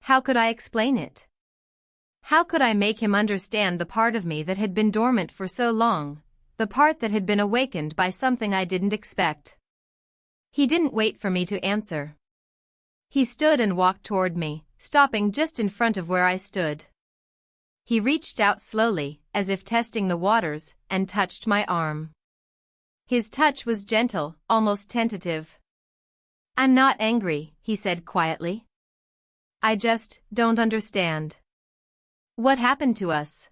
How could I explain it? How could I make him understand the part of me that had been dormant for so long, the part that had been awakened by something I didn't expect? He didn't wait for me to answer. He stood and walked toward me, stopping just in front of where I stood. He reached out slowly, as if testing the waters, and touched my arm. His touch was gentle, almost tentative. "I'm not angry," he said quietly. "I just don't understand. What happened to us?"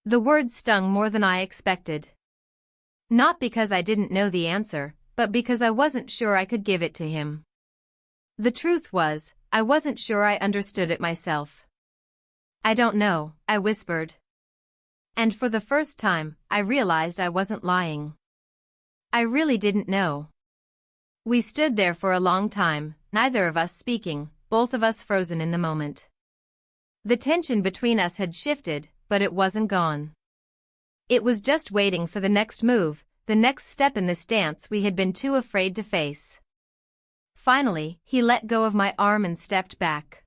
The words stung more than I expected. Not because I didn't know the answer, but because I wasn't sure I could give it to him. The truth was, I wasn't sure I understood it myself. "I don't know," I whispered. And for the first time, I realized I wasn't lying. I really didn't know. We stood there for a long time, neither of us speaking, both of us frozen in the moment. The tension between us had shifted, but it wasn't gone. It was just waiting for the next move, the next step in this dance we had been too afraid to face. Finally, he let go of my arm and stepped back.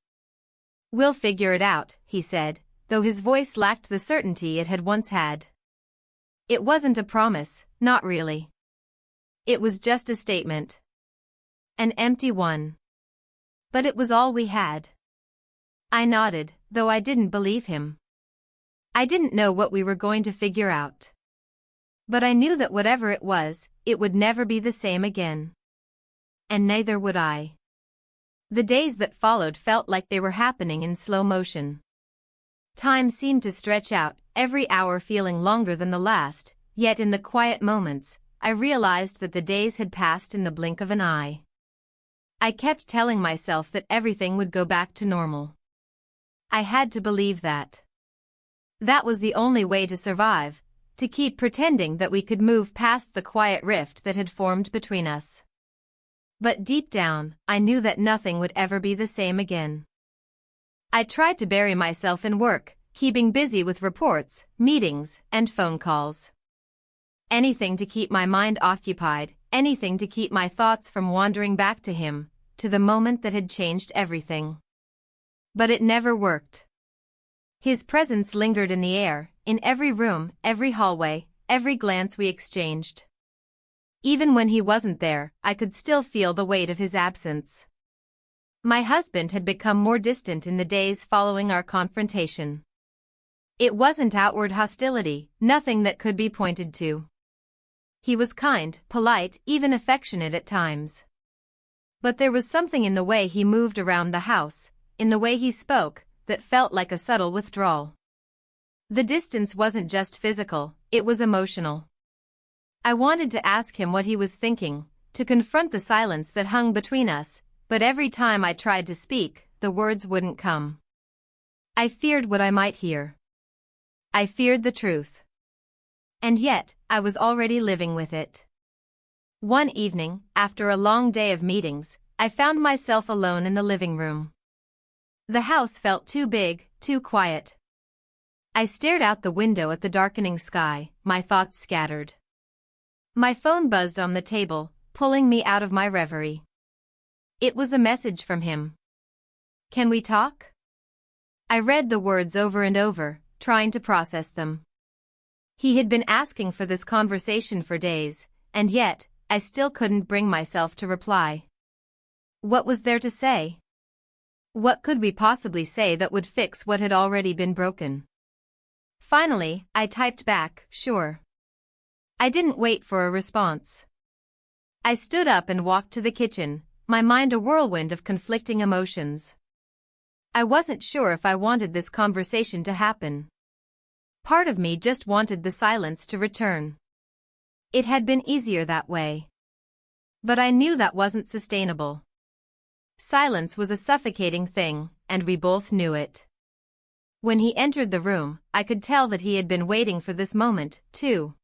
"We'll figure it out," he said, though his voice lacked the certainty it had once had. It wasn't a promise, not really. It was just a statement. An empty one. But it was all we had. I nodded, though I didn't believe him. I didn't know what we were going to figure out. But I knew that whatever it was, it would never be the same again. And neither would I. The days that followed felt like they were happening in slow motion. Time seemed to stretch out, every hour feeling longer than the last, yet in the quiet moments, I realized that the days had passed in the blink of an eye. I kept telling myself that everything would go back to normal. I had to believe that. That was the only way to survive, to keep pretending that we could move past the quiet rift that had formed between us. But deep down, I knew that nothing would ever be the same again. I tried to bury myself in work, keeping busy with reports, meetings, and phone calls. Anything to keep my mind occupied, anything to keep my thoughts from wandering back to him, to the moment that had changed everything. But it never worked. His presence lingered in the air, in every room, every hallway, every glance we exchanged. Even when he wasn't there, I could still feel the weight of his absence. My husband had become more distant in the days following our confrontation. It wasn't outward hostility, nothing that could be pointed to. He was kind, polite, even affectionate at times. But there was something in the way he moved around the house, in the way he spoke, that felt like a subtle withdrawal. The distance wasn't just physical, it was emotional. I wanted to ask him what he was thinking, to confront the silence that hung between us, but every time I tried to speak, the words wouldn't come. I feared what I might hear. I feared the truth. And yet, I was already living with it. One evening, after a long day of meetings, I found myself alone in the living room. The house felt too big, too quiet. I stared out the window at the darkening sky, my thoughts scattered. My phone buzzed on the table, pulling me out of my reverie. It was a message from him. "Can we talk?" I read the words over and over, trying to process them. He had been asking for this conversation for days, and yet, I still couldn't bring myself to reply. What was there to say? What could we possibly say that would fix what had already been broken? Finally, I typed back, "Sure." I didn't wait for a response. I stood up and walked to the kitchen, my mind a whirlwind of conflicting emotions. I wasn't sure if I wanted this conversation to happen. Part of me just wanted the silence to return. It had been easier that way. But I knew that wasn't sustainable. Silence was a suffocating thing, and we both knew it. When he entered the room, I could tell that he had been waiting for this moment, too.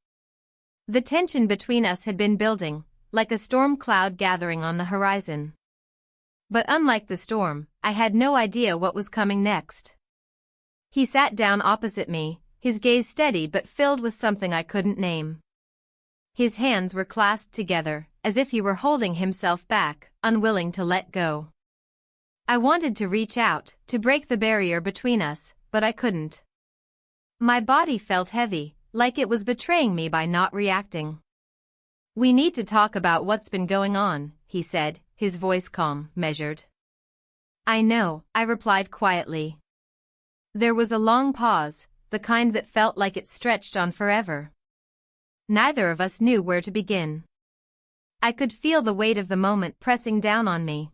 The tension between us had been building, like a storm cloud gathering on the horizon. But unlike the storm, I had no idea what was coming next. He sat down opposite me, his gaze steady but filled with something I couldn't name. His hands were clasped together, as if he were holding himself back, unwilling to let go. I wanted to reach out, to break the barrier between us, but I couldn't. My body felt heavy, like it was betraying me by not reacting. "We need to talk about what's been going on," he said, his voice calm, measured. "I know," I replied quietly. There was a long pause, the kind that felt like it stretched on forever. Neither of us knew where to begin. I could feel the weight of the moment pressing down on me.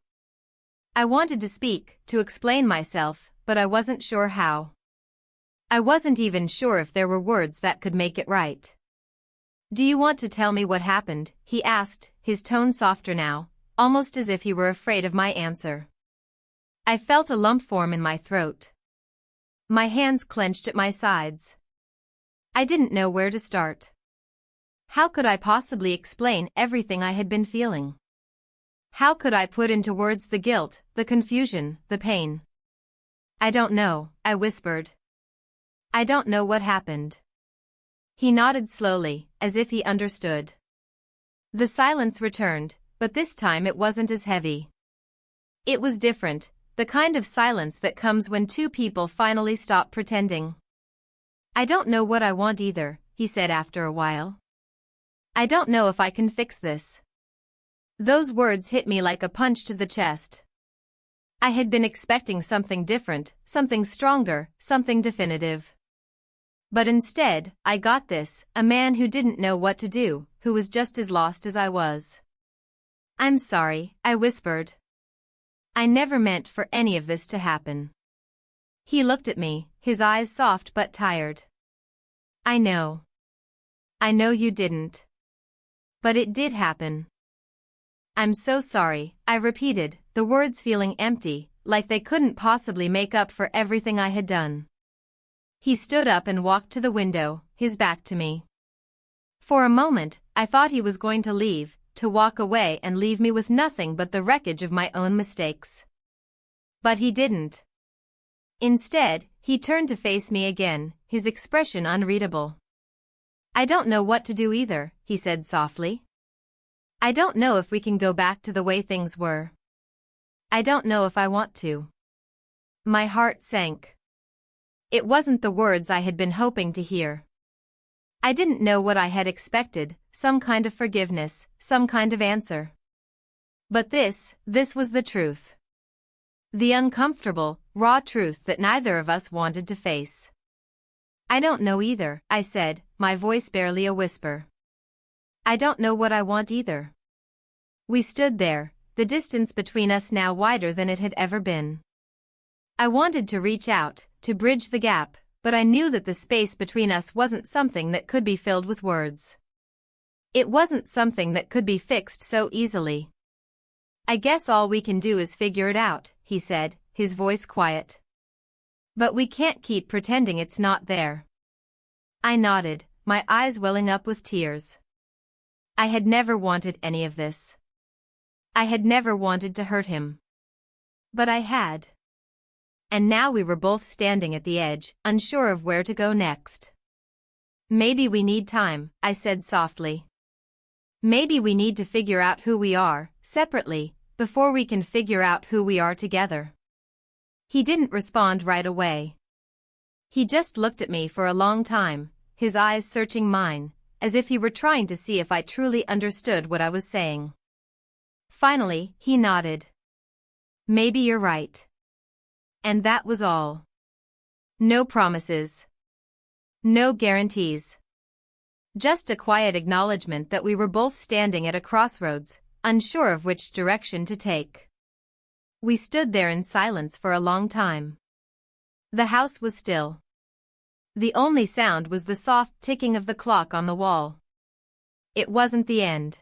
I wanted to speak, to explain myself, but I wasn't sure how. I wasn't even sure if there were words that could make it right. "Do you want to tell me what happened?" he asked, his tone softer now, almost as if he were afraid of my answer. I felt a lump form in my throat. My hands clenched at my sides. I didn't know where to start. How could I possibly explain everything I had been feeling? How could I put into words the guilt, the confusion, the pain? "I don't know," I whispered. "I don't know what happened." He nodded slowly, as if he understood. The silence returned, but this time it wasn't as heavy. It was different, the kind of silence that comes when two people finally stop pretending. "I don't know what I want either," he said after a while. "I don't know if I can fix this." Those words hit me like a punch to the chest. I had been expecting something different, something stronger, something definitive. But instead, I got this, a man who didn't know what to do, who was just as lost as I was. "I'm sorry," I whispered. "I never meant for any of this to happen." He looked at me, his eyes soft but tired. "I know. I know you didn't. But it did happen." "I'm so sorry," I repeated, the words feeling empty, like they couldn't possibly make up for everything I had done. He stood up and walked to the window, his back to me. For a moment, I thought he was going to leave, to walk away and leave me with nothing but the wreckage of my own mistakes. But he didn't. Instead, he turned to face me again, his expression unreadable. "I don't know what to do either," he said softly. "I don't know if we can go back to the way things were. I don't know if I want to." My heart sank. It wasn't the words I had been hoping to hear. I didn't know what I had expected, some kind of forgiveness, some kind of answer. But this was the truth. The uncomfortable, raw truth that neither of us wanted to face. "I don't know either," I said, my voice barely a whisper. "I don't know what I want either." We stood there, the distance between us now wider than it had ever been. I wanted to reach out, to bridge the gap, but I knew that the space between us wasn't something that could be filled with words. It wasn't something that could be fixed so easily. "I guess all we can do is figure it out," he said, his voice quiet. "But we can't keep pretending it's not there." I nodded, my eyes welling up with tears. I had never wanted any of this. I had never wanted to hurt him. But I had. And now we were both standing at the edge, unsure of where to go next. "Maybe we need time," I said softly. "Maybe we need to figure out who we are, separately, before we can figure out who we are together." He didn't respond right away. He just looked at me for a long time, his eyes searching mine, as if he were trying to see if I truly understood what I was saying. Finally, he nodded. "Maybe you're right." And that was all. No promises. No guarantees. Just a quiet acknowledgement that we were both standing at a crossroads, unsure of which direction to take. We stood there in silence for a long time. The house was still. The only sound was the soft ticking of the clock on the wall. It wasn't the end.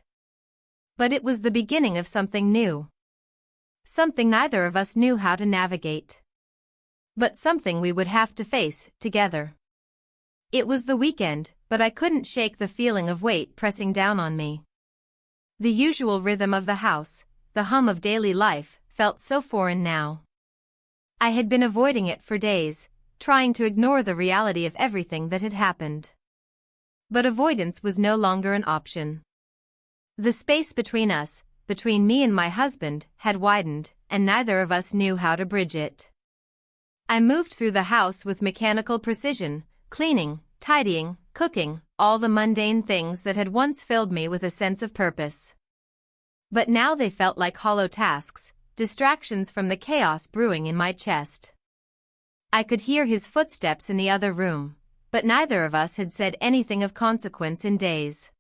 But it was the beginning of something new. Something neither of us knew how to navigate. But something we would have to face, together. It was the weekend, but I couldn't shake the feeling of weight pressing down on me. The usual rhythm of the house, the hum of daily life, felt so foreign now. I had been avoiding it for days, trying to ignore the reality of everything that had happened. But avoidance was no longer an option. The space between us, between me and my husband, had widened, and neither of us knew how to bridge it. I moved through the house with mechanical precision, cleaning, tidying, cooking, all the mundane things that had once filled me with a sense of purpose. But now they felt like hollow tasks, distractions from the chaos brewing in my chest. I could hear his footsteps in the other room, but neither of us had said anything of consequence in days.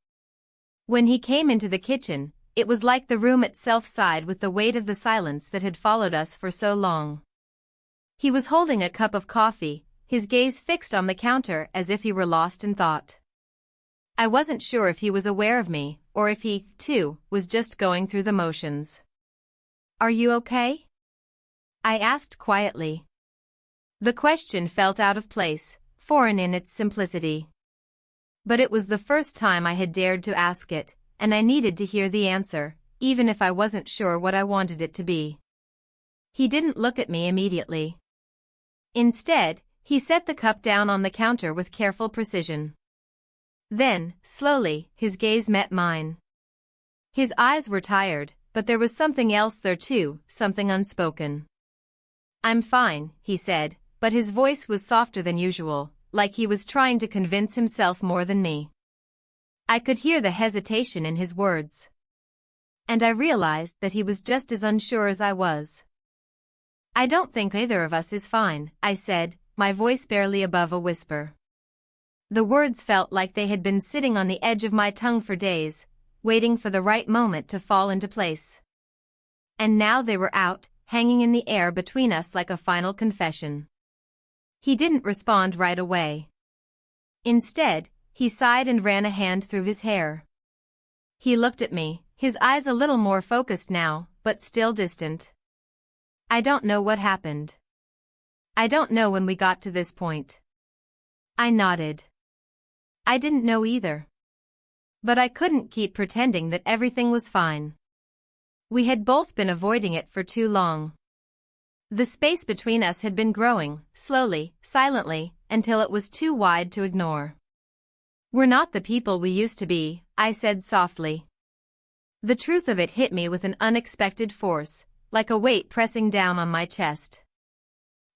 When he came into the kitchen, it was like the room itself sighed with the weight of the silence that had followed us for so long. He was holding a cup of coffee, his gaze fixed on the counter as if he were lost in thought. I wasn't sure if he was aware of me, or if he, too, was just going through the motions. "Are you okay?" I asked quietly. The question felt out of place, foreign in its simplicity. But it was the first time I had dared to ask it, and I needed to hear the answer, even if I wasn't sure what I wanted it to be. He didn't look at me immediately. Instead, he set the cup down on the counter with careful precision. Then, slowly, his gaze met mine. His eyes were tired, but there was something else there too, something unspoken. "I'm fine," he said, but his voice was softer than usual, like he was trying to convince himself more than me. I could hear the hesitation in his words. And I realized that he was just as unsure as I was. "I don't think either of us is fine," I said, my voice barely above a whisper. The words felt like they had been sitting on the edge of my tongue for days, waiting for the right moment to fall into place. And now they were out, hanging in the air between us like a final confession. He didn't respond right away. Instead, he sighed and ran a hand through his hair. He looked at me, his eyes a little more focused now, but still distant. "I don't know what happened. I don't know when we got to this point." I nodded. I didn't know either. But I couldn't keep pretending that everything was fine. We had both been avoiding it for too long. The space between us had been growing, slowly, silently, until it was too wide to ignore. "We're not the people we used to be," I said softly. The truth of it hit me with an unexpected force, like a weight pressing down on my chest.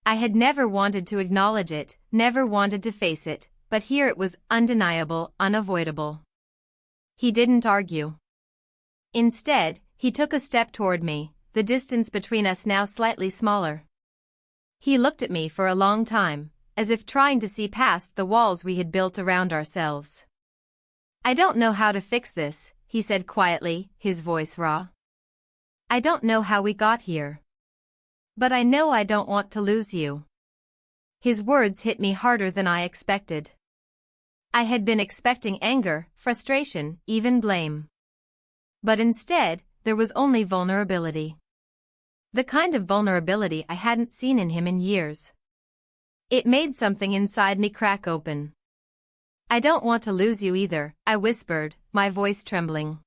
I had never wanted to acknowledge it, never wanted to face it, but here it was undeniable, unavoidable. He didn't argue. Instead, he took a step toward me, the distance between us now slightly smaller. He looked at me for a long time, as if trying to see past the walls we had built around ourselves. "I don't know how to fix this," he said quietly, his voice raw. "I don't know how we got here. But I know I don't want to lose you." His words hit me harder than I expected. I had been expecting anger, frustration, even blame. But instead, there was only vulnerability. The kind of vulnerability I hadn't seen in him in years. It made something inside me crack open. "I don't want to lose you either," I whispered, my voice trembling.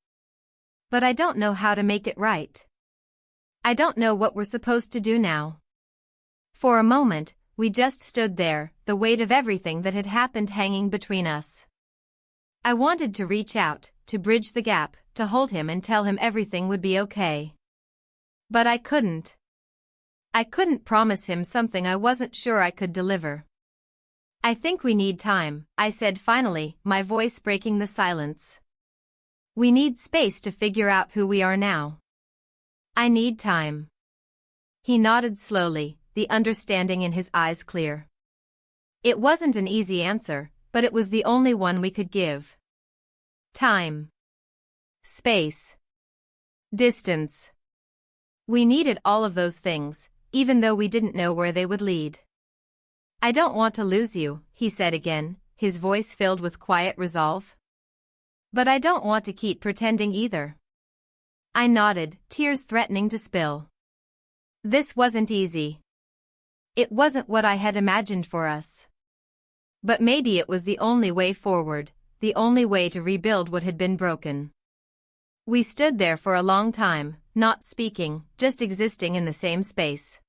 "But I don't know how to make it right. I don't know what we're supposed to do now." For a moment, we just stood there, the weight of everything that had happened hanging between us. I wanted to reach out, to bridge the gap, to hold him and tell him everything would be okay. But I couldn't. I couldn't promise him something I wasn't sure I could deliver. "I think we need time," I said finally, my voice breaking the silence. "We need space to figure out who we are now. I need time." He nodded slowly, the understanding in his eyes clear. It wasn't an easy answer, but it was the only one we could give. Time. Space. Distance. We needed all of those things, even though we didn't know where they would lead. "I don't want to lose you," he said again, his voice filled with quiet resolve. "But I don't want to keep pretending either." I nodded, tears threatening to spill. This wasn't easy. It wasn't what I had imagined for us. But maybe it was the only way forward, the only way to rebuild what had been broken. We stood there for a long time, not speaking, just existing in the same space.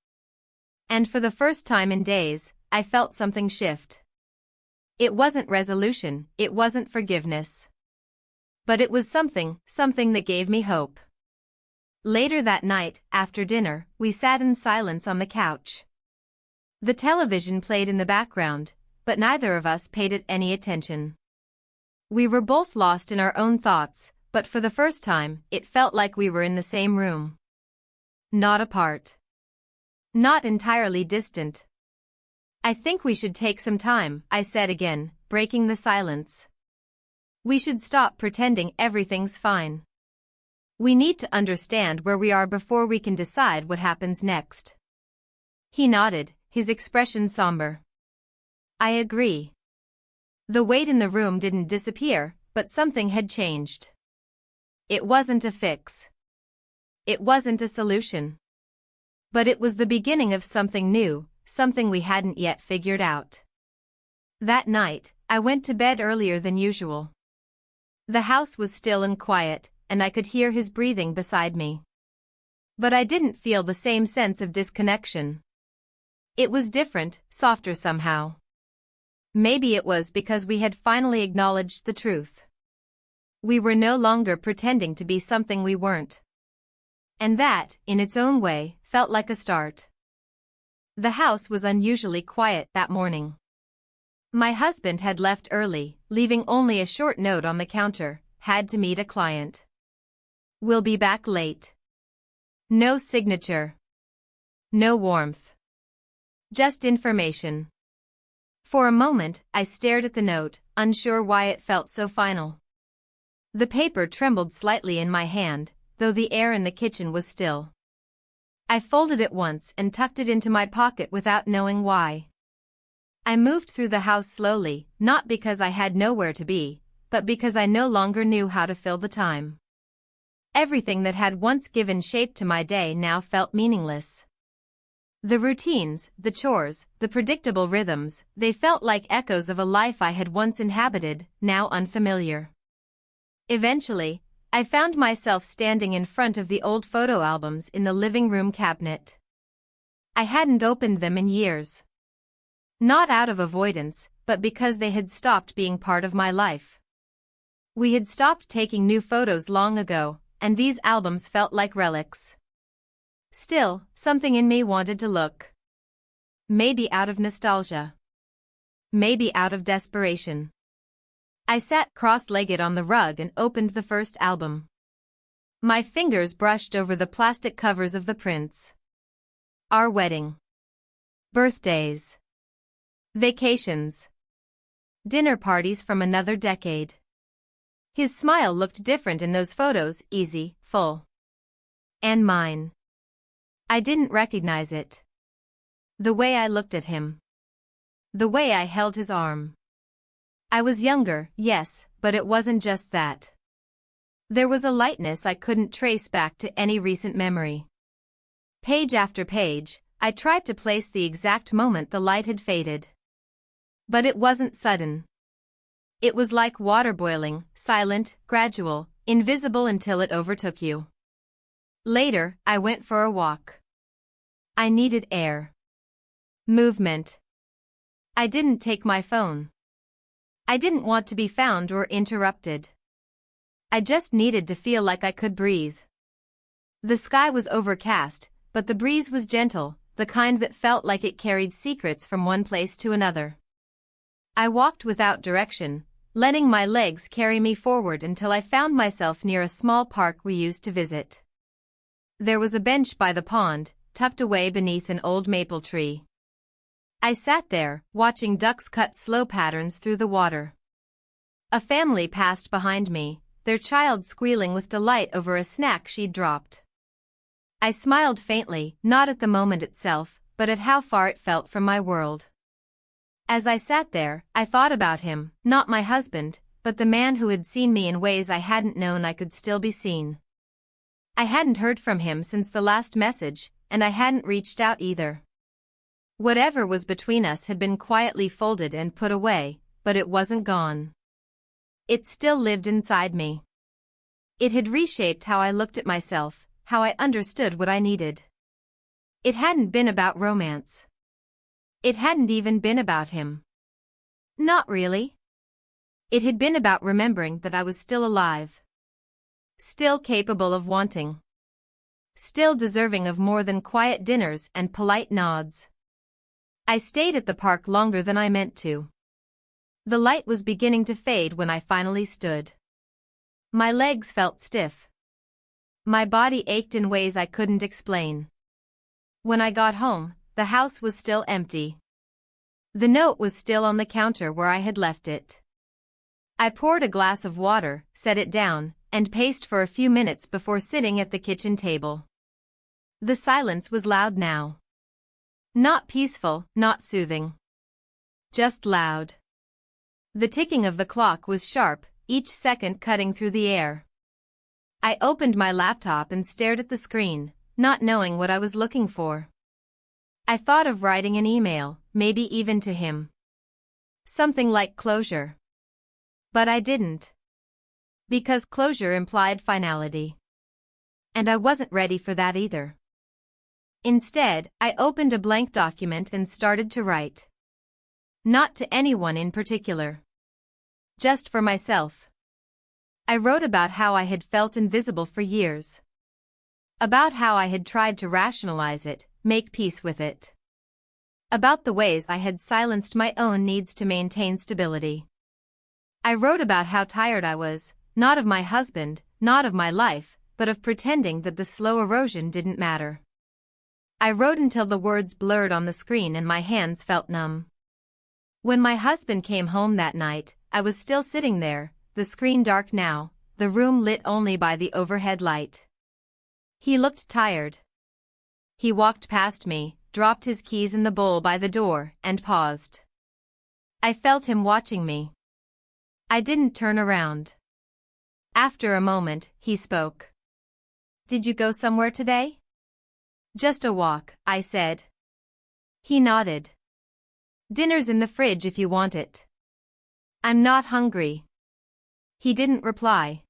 And for the first time in days, I felt something shift. It wasn't resolution, it wasn't forgiveness. But it was something that gave me hope. Later that night, after dinner, we sat in silence on the couch. The television played in the background, but neither of us paid it any attention. We were both lost in our own thoughts, but for the first time, it felt like we were in the same room. Not apart. Not entirely distant. I think we should take some time, I said again, breaking the silence. We should stop pretending everything's fine. We need to understand where we are before we can decide what happens next. He nodded, his expression somber. I agree. The weight in the room didn't disappear, but something had changed. It wasn't a fix. It wasn't a solution. But it was the beginning of something new, something we hadn't yet figured out. That night, I went to bed earlier than usual. The house was still and quiet, and I could hear his breathing beside me. But I didn't feel the same sense of disconnection. It was different, softer somehow. Maybe it was because we had finally acknowledged the truth. We were no longer pretending to be something we weren't. And that, in its own way, felt like a start. The house was unusually quiet that morning. My husband had left early, leaving only a short note on the counter, had to meet a client. Will be back late. No signature. No warmth. Just information. For a moment, I stared at the note, unsure why it felt so final. The paper trembled slightly in my hand, though the air in the kitchen was still. I folded it once and tucked it into my pocket without knowing why. I moved through the house slowly, not because I had nowhere to be, but because I no longer knew how to fill the time. Everything that had once given shape to my day now felt meaningless. The routines, the chores, the predictable rhythms, they felt like echoes of a life I had once inhabited, now unfamiliar. Eventually, I found myself standing in front of the old photo albums in the living room cabinet. I hadn't opened them in years. Not out of avoidance, but because they had stopped being part of my life. We had stopped taking new photos long ago, and these albums felt like relics. Still, something in me wanted to look. Maybe out of nostalgia. Maybe out of desperation. I sat cross-legged on the rug and opened the first album. My fingers brushed over the plastic covers of the prints. Our wedding. Birthdays. Vacations. Dinner parties from another decade. His smile looked different in those photos, easy, full. And mine. I didn't recognize it. The way I looked at him. The way I held his arm. I was younger, yes, but it wasn't just that. There was a lightness I couldn't trace back to any recent memory. Page after page, I tried to place the exact moment the light had faded. But it wasn't sudden. It was like water boiling, silent, gradual, invisible until it overtook you. Later, I went for a walk. I needed air. Movement. I didn't take my phone. I didn't want to be found or interrupted. I just needed to feel like I could breathe. The sky was overcast, but the breeze was gentle, the kind that felt like it carried secrets from one place to another. I walked without direction, letting my legs carry me forward until I found myself near a small park we used to visit. There was a bench by the pond, tucked away beneath an old maple tree. I sat there, watching ducks cut slow patterns through the water. A family passed behind me, their child squealing with delight over a snack she'd dropped. I smiled faintly, not at the moment itself, but at how far it felt from my world. As I sat there, I thought about him, not my husband, but the man who had seen me in ways I hadn't known I could still be seen. I hadn't heard from him since the last message, and I hadn't reached out either. Whatever was between us had been quietly folded and put away, but it wasn't gone. It still lived inside me. It had reshaped how I looked at myself, how I understood what I needed. It hadn't been about romance. It hadn't even been about him. Not really. It had been about remembering that I was still alive. Still capable of wanting. Still deserving of more than quiet dinners and polite nods. I stayed at the park longer than I meant to. The light was beginning to fade when I finally stood. My legs felt stiff. My body ached in ways I couldn't explain. When I got home, the house was still empty. The note was still on the counter where I had left it. I poured a glass of water, set it down, and paced for a few minutes before sitting at the kitchen table. The silence was loud now. Not peaceful, not soothing. Just loud. The ticking of the clock was sharp, each second cutting through the air. I opened my laptop and stared at the screen, not knowing what I was looking for. I thought of writing an email, maybe even to him. Something like closure. But I didn't. Because closure implied finality. And I wasn't ready for that either. Instead, I opened a blank document and started to write. Not to anyone in particular. Just for myself. I wrote about how I had felt invisible for years. About how I had tried to rationalize it, make peace with it. About the ways I had silenced my own needs to maintain stability. I wrote about how tired I was, not of my husband, not of my life, but of pretending that the slow erosion didn't matter. I wrote until the words blurred on the screen and my hands felt numb. When my husband came home that night, I was still sitting there, the screen dark now, the room lit only by the overhead light. He looked tired. He walked past me, dropped his keys in the bowl by the door, and paused. I felt him watching me. I didn't turn around. After a moment, he spoke. "Did you go somewhere today?" "Just a walk," I said. He nodded. "Dinner's in the fridge if you want it." "I'm not hungry." He didn't reply.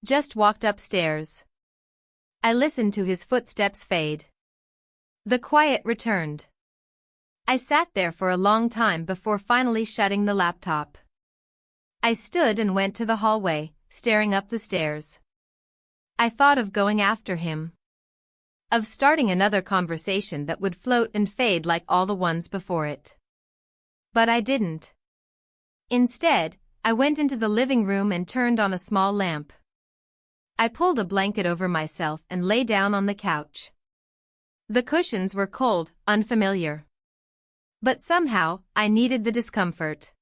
Just walked upstairs. I listened to his footsteps fade. The quiet returned. I sat there for a long time before finally shutting the laptop. I stood and went to the hallway, staring up the stairs. I thought of going after him. Of starting another conversation that would float and fade like all the ones before it. But I didn't. Instead, I went into the living room and turned on a small lamp. I pulled a blanket over myself and lay down on the couch. The cushions were cold, unfamiliar. But somehow, I needed the discomfort.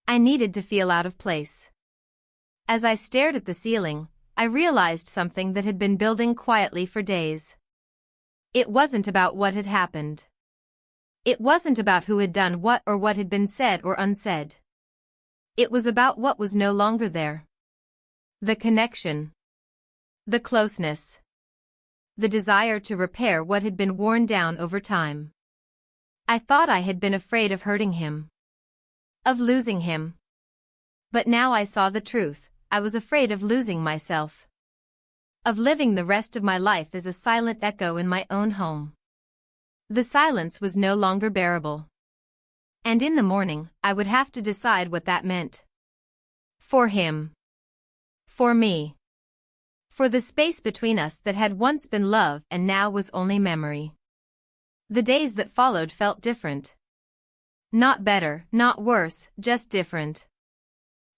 I needed to feel out of place. As I stared at the ceiling, I realized something that had been building quietly for days. It wasn't about what had happened. It wasn't about who had done what or what had been said or unsaid. It was about what was no longer there. The connection. The closeness. The desire to repair what had been worn down over time. I thought I had been afraid of hurting him. Of losing him. But now I saw the truth. I was afraid of losing myself. Of living the rest of my life as a silent echo in my own home. The silence was no longer bearable. And in the morning, I would have to decide what that meant. For him. For me. For the space between us that had once been love and now was only memory. The days that followed felt different. Not better, not worse, just different.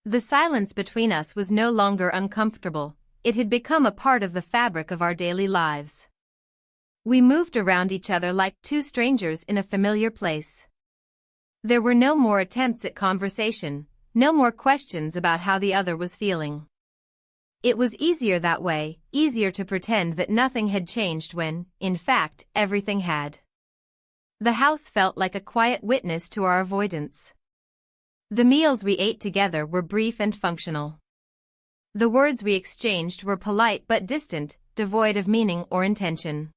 The silence between us was no longer uncomfortable, it had become a part of the fabric of our daily lives. We moved around each other like two strangers in a familiar place. There were no more attempts at conversation, no more questions about how the other was feeling. It was easier that way, easier to pretend that nothing had changed when, in fact, everything had. The house felt like a quiet witness to our avoidance. The meals we ate together were brief and functional. The words we exchanged were polite but distant, devoid of meaning or intention.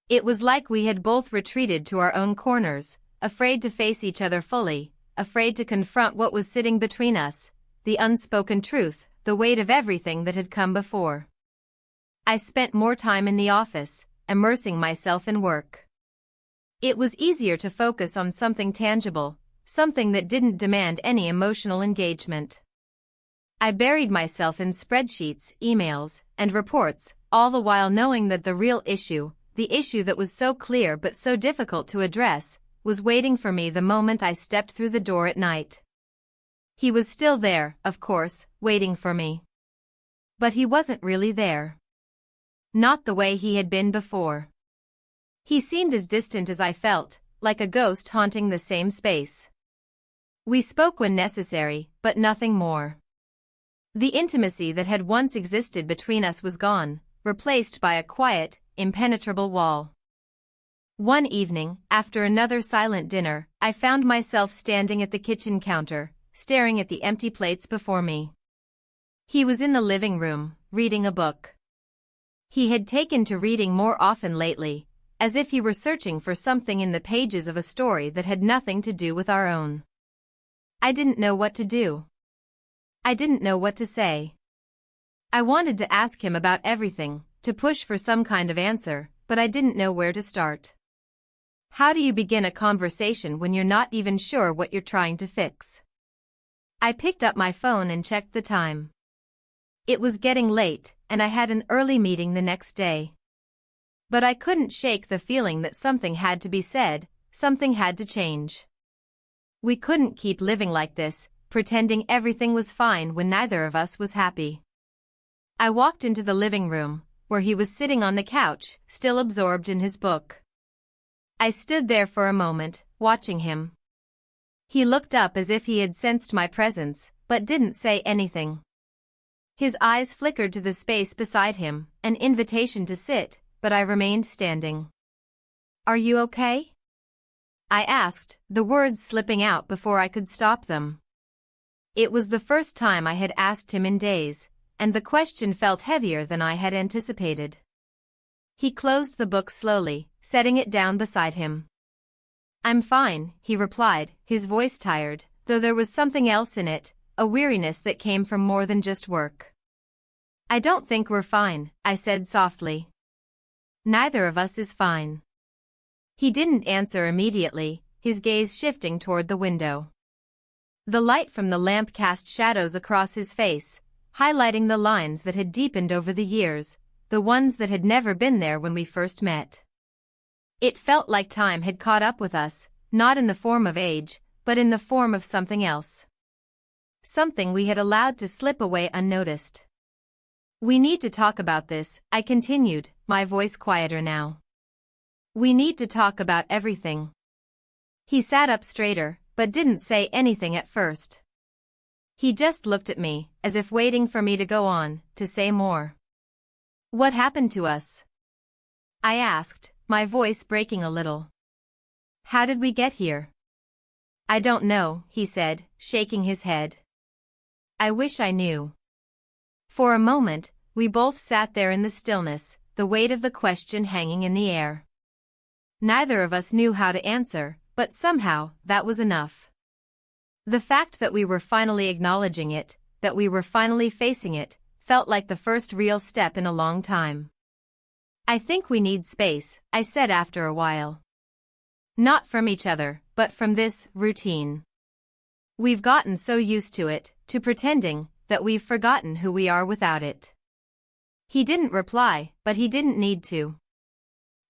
It was like we had both retreated to our own corners, afraid to face each other fully, afraid to confront what was sitting between us, the unspoken truth, the weight of everything that had come before. I spent more time in the office, immersing myself in work. It was easier to focus on something tangible, something that didn't demand any emotional engagement. I buried myself in spreadsheets, emails, and reports, all the while knowing that the real issue, the issue that was so clear but so difficult to address, was waiting for me the moment I stepped through the door at night. He was still there, of course, waiting for me. But he wasn't really there. Not the way he had been before. He seemed as distant as I felt, like a ghost haunting the same space. We spoke when necessary, but nothing more. The intimacy that had once existed between us was gone, replaced by a quiet, impenetrable wall. One evening, after another silent dinner, I found myself standing at the kitchen counter, staring at the empty plates before me. He was in the living room, reading a book. He had taken to reading more often lately, as if he were searching for something in the pages of a story that had nothing to do with our own. I didn't know what to do. I didn't know what to say. I wanted to ask him about everything, to push for some kind of answer, but I didn't know where to start. How do you begin a conversation when you're not even sure what you're trying to fix? I picked up my phone and checked the time. It was getting late, and I had an early meeting the next day. But I couldn't shake the feeling that something had to be said, something had to change. We couldn't keep living like this, pretending everything was fine when neither of us was happy. I walked into the living room, where he was sitting on the couch, still absorbed in his book. I stood there for a moment, watching him. He looked up as if he had sensed my presence, but didn't say anything. His eyes flickered to the space beside him, an invitation to sit, but I remained standing. "Are you okay?" I asked, the words slipping out before I could stop them. It was the first time I had asked him in days, and the question felt heavier than I had anticipated. He closed the book slowly, setting it down beside him. "I'm fine," he replied, his voice tired, though there was something else in it, a weariness that came from more than just work. "I don't think we're fine," I said softly. "Neither of us is fine." He didn't answer immediately, his gaze shifting toward the window. The light from the lamp cast shadows across his face, highlighting the lines that had deepened over the years, the ones that had never been there when we first met. It felt like time had caught up with us, not in the form of age, but in the form of something else. Something we had allowed to slip away unnoticed. "We need to talk about this," I continued, my voice quieter now. "We need to talk about everything." He sat up straighter, but didn't say anything at first. He just looked at me, as if waiting for me to go on, to say more. "What happened to us?" I asked, my voice breaking a little. "How did we get here?" "I don't know," he said, shaking his head. "I wish I knew." For a moment, we both sat there in the stillness, the weight of the question hanging in the air. Neither of us knew how to answer, but somehow, that was enough. The fact that we were finally acknowledging it, that we were finally facing it, felt like the first real step in a long time. "I think we need space," I said after a while. "Not from each other, but from this routine. We've gotten so used to it, to pretending, that we've forgotten who we are without it." He didn't reply, but he didn't need to.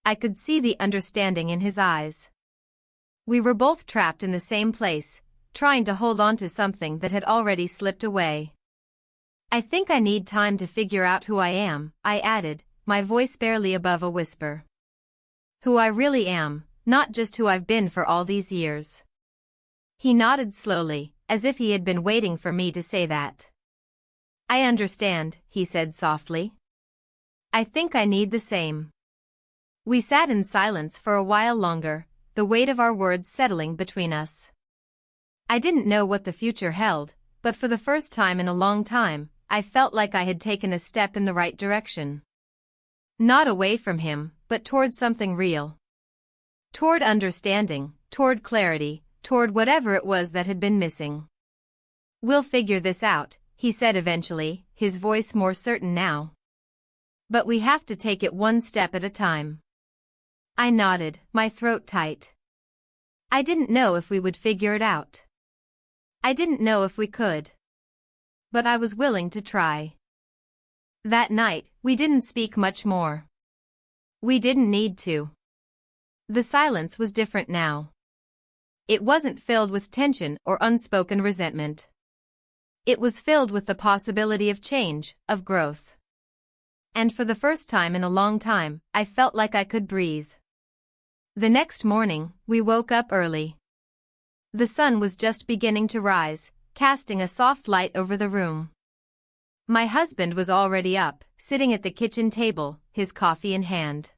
I could see the understanding in his eyes. We were both trapped in the same place, trying to hold on to something that had already slipped away. "I think I need time to figure out who I am," I added, my voice barely above a whisper. "Who I really am, not just who I've been for all these years." He nodded slowly, as if he had been waiting for me to say that. "I understand," he said softly. "I think I need the same." We sat in silence for a while longer, the weight of our words settling between us. I didn't know what the future held, but for the first time in a long time, I felt like I had taken a step in the right direction. Not away from him, but toward something real. Toward understanding, toward clarity, toward whatever it was that had been missing. "We'll figure this out," he said eventually, his voice more certain now. "But we have to take it one step at a time." I nodded, my throat tight. I didn't know if we would figure it out. I didn't know if we could. But I was willing to try. That night, we didn't speak much more. We didn't need to. The silence was different now. It wasn't filled with tension or unspoken resentment. It was filled with the possibility of change, of growth. And for the first time in a long time, I felt like I could breathe. The next morning, we woke up early. The sun was just beginning to rise, casting a soft light over the room. My husband was already up, sitting at the kitchen table, his coffee in hand.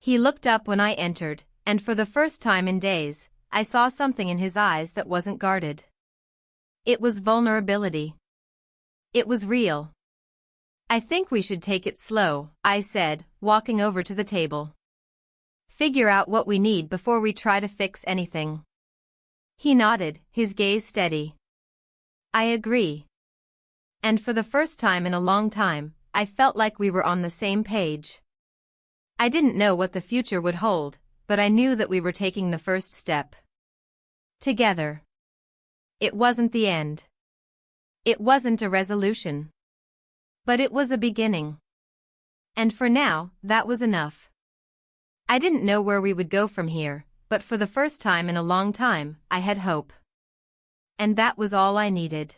He looked up when I entered, and for the first time in days, I saw something in his eyes that wasn't guarded. It was vulnerability. It was real. I think we should take it slow, I said, walking over to the table. Figure out what we need before we try to fix anything. He nodded, his gaze steady. I agree. And for the first time in a long time, I felt like we were on the same page. I didn't know what the future would hold, but I knew that we were taking the first step. Together. It wasn't the end. It wasn't a resolution. But it was a beginning. And for now, that was enough. I didn't know where we would go from here, but for the first time in a long time, I had hope. And that was all I needed.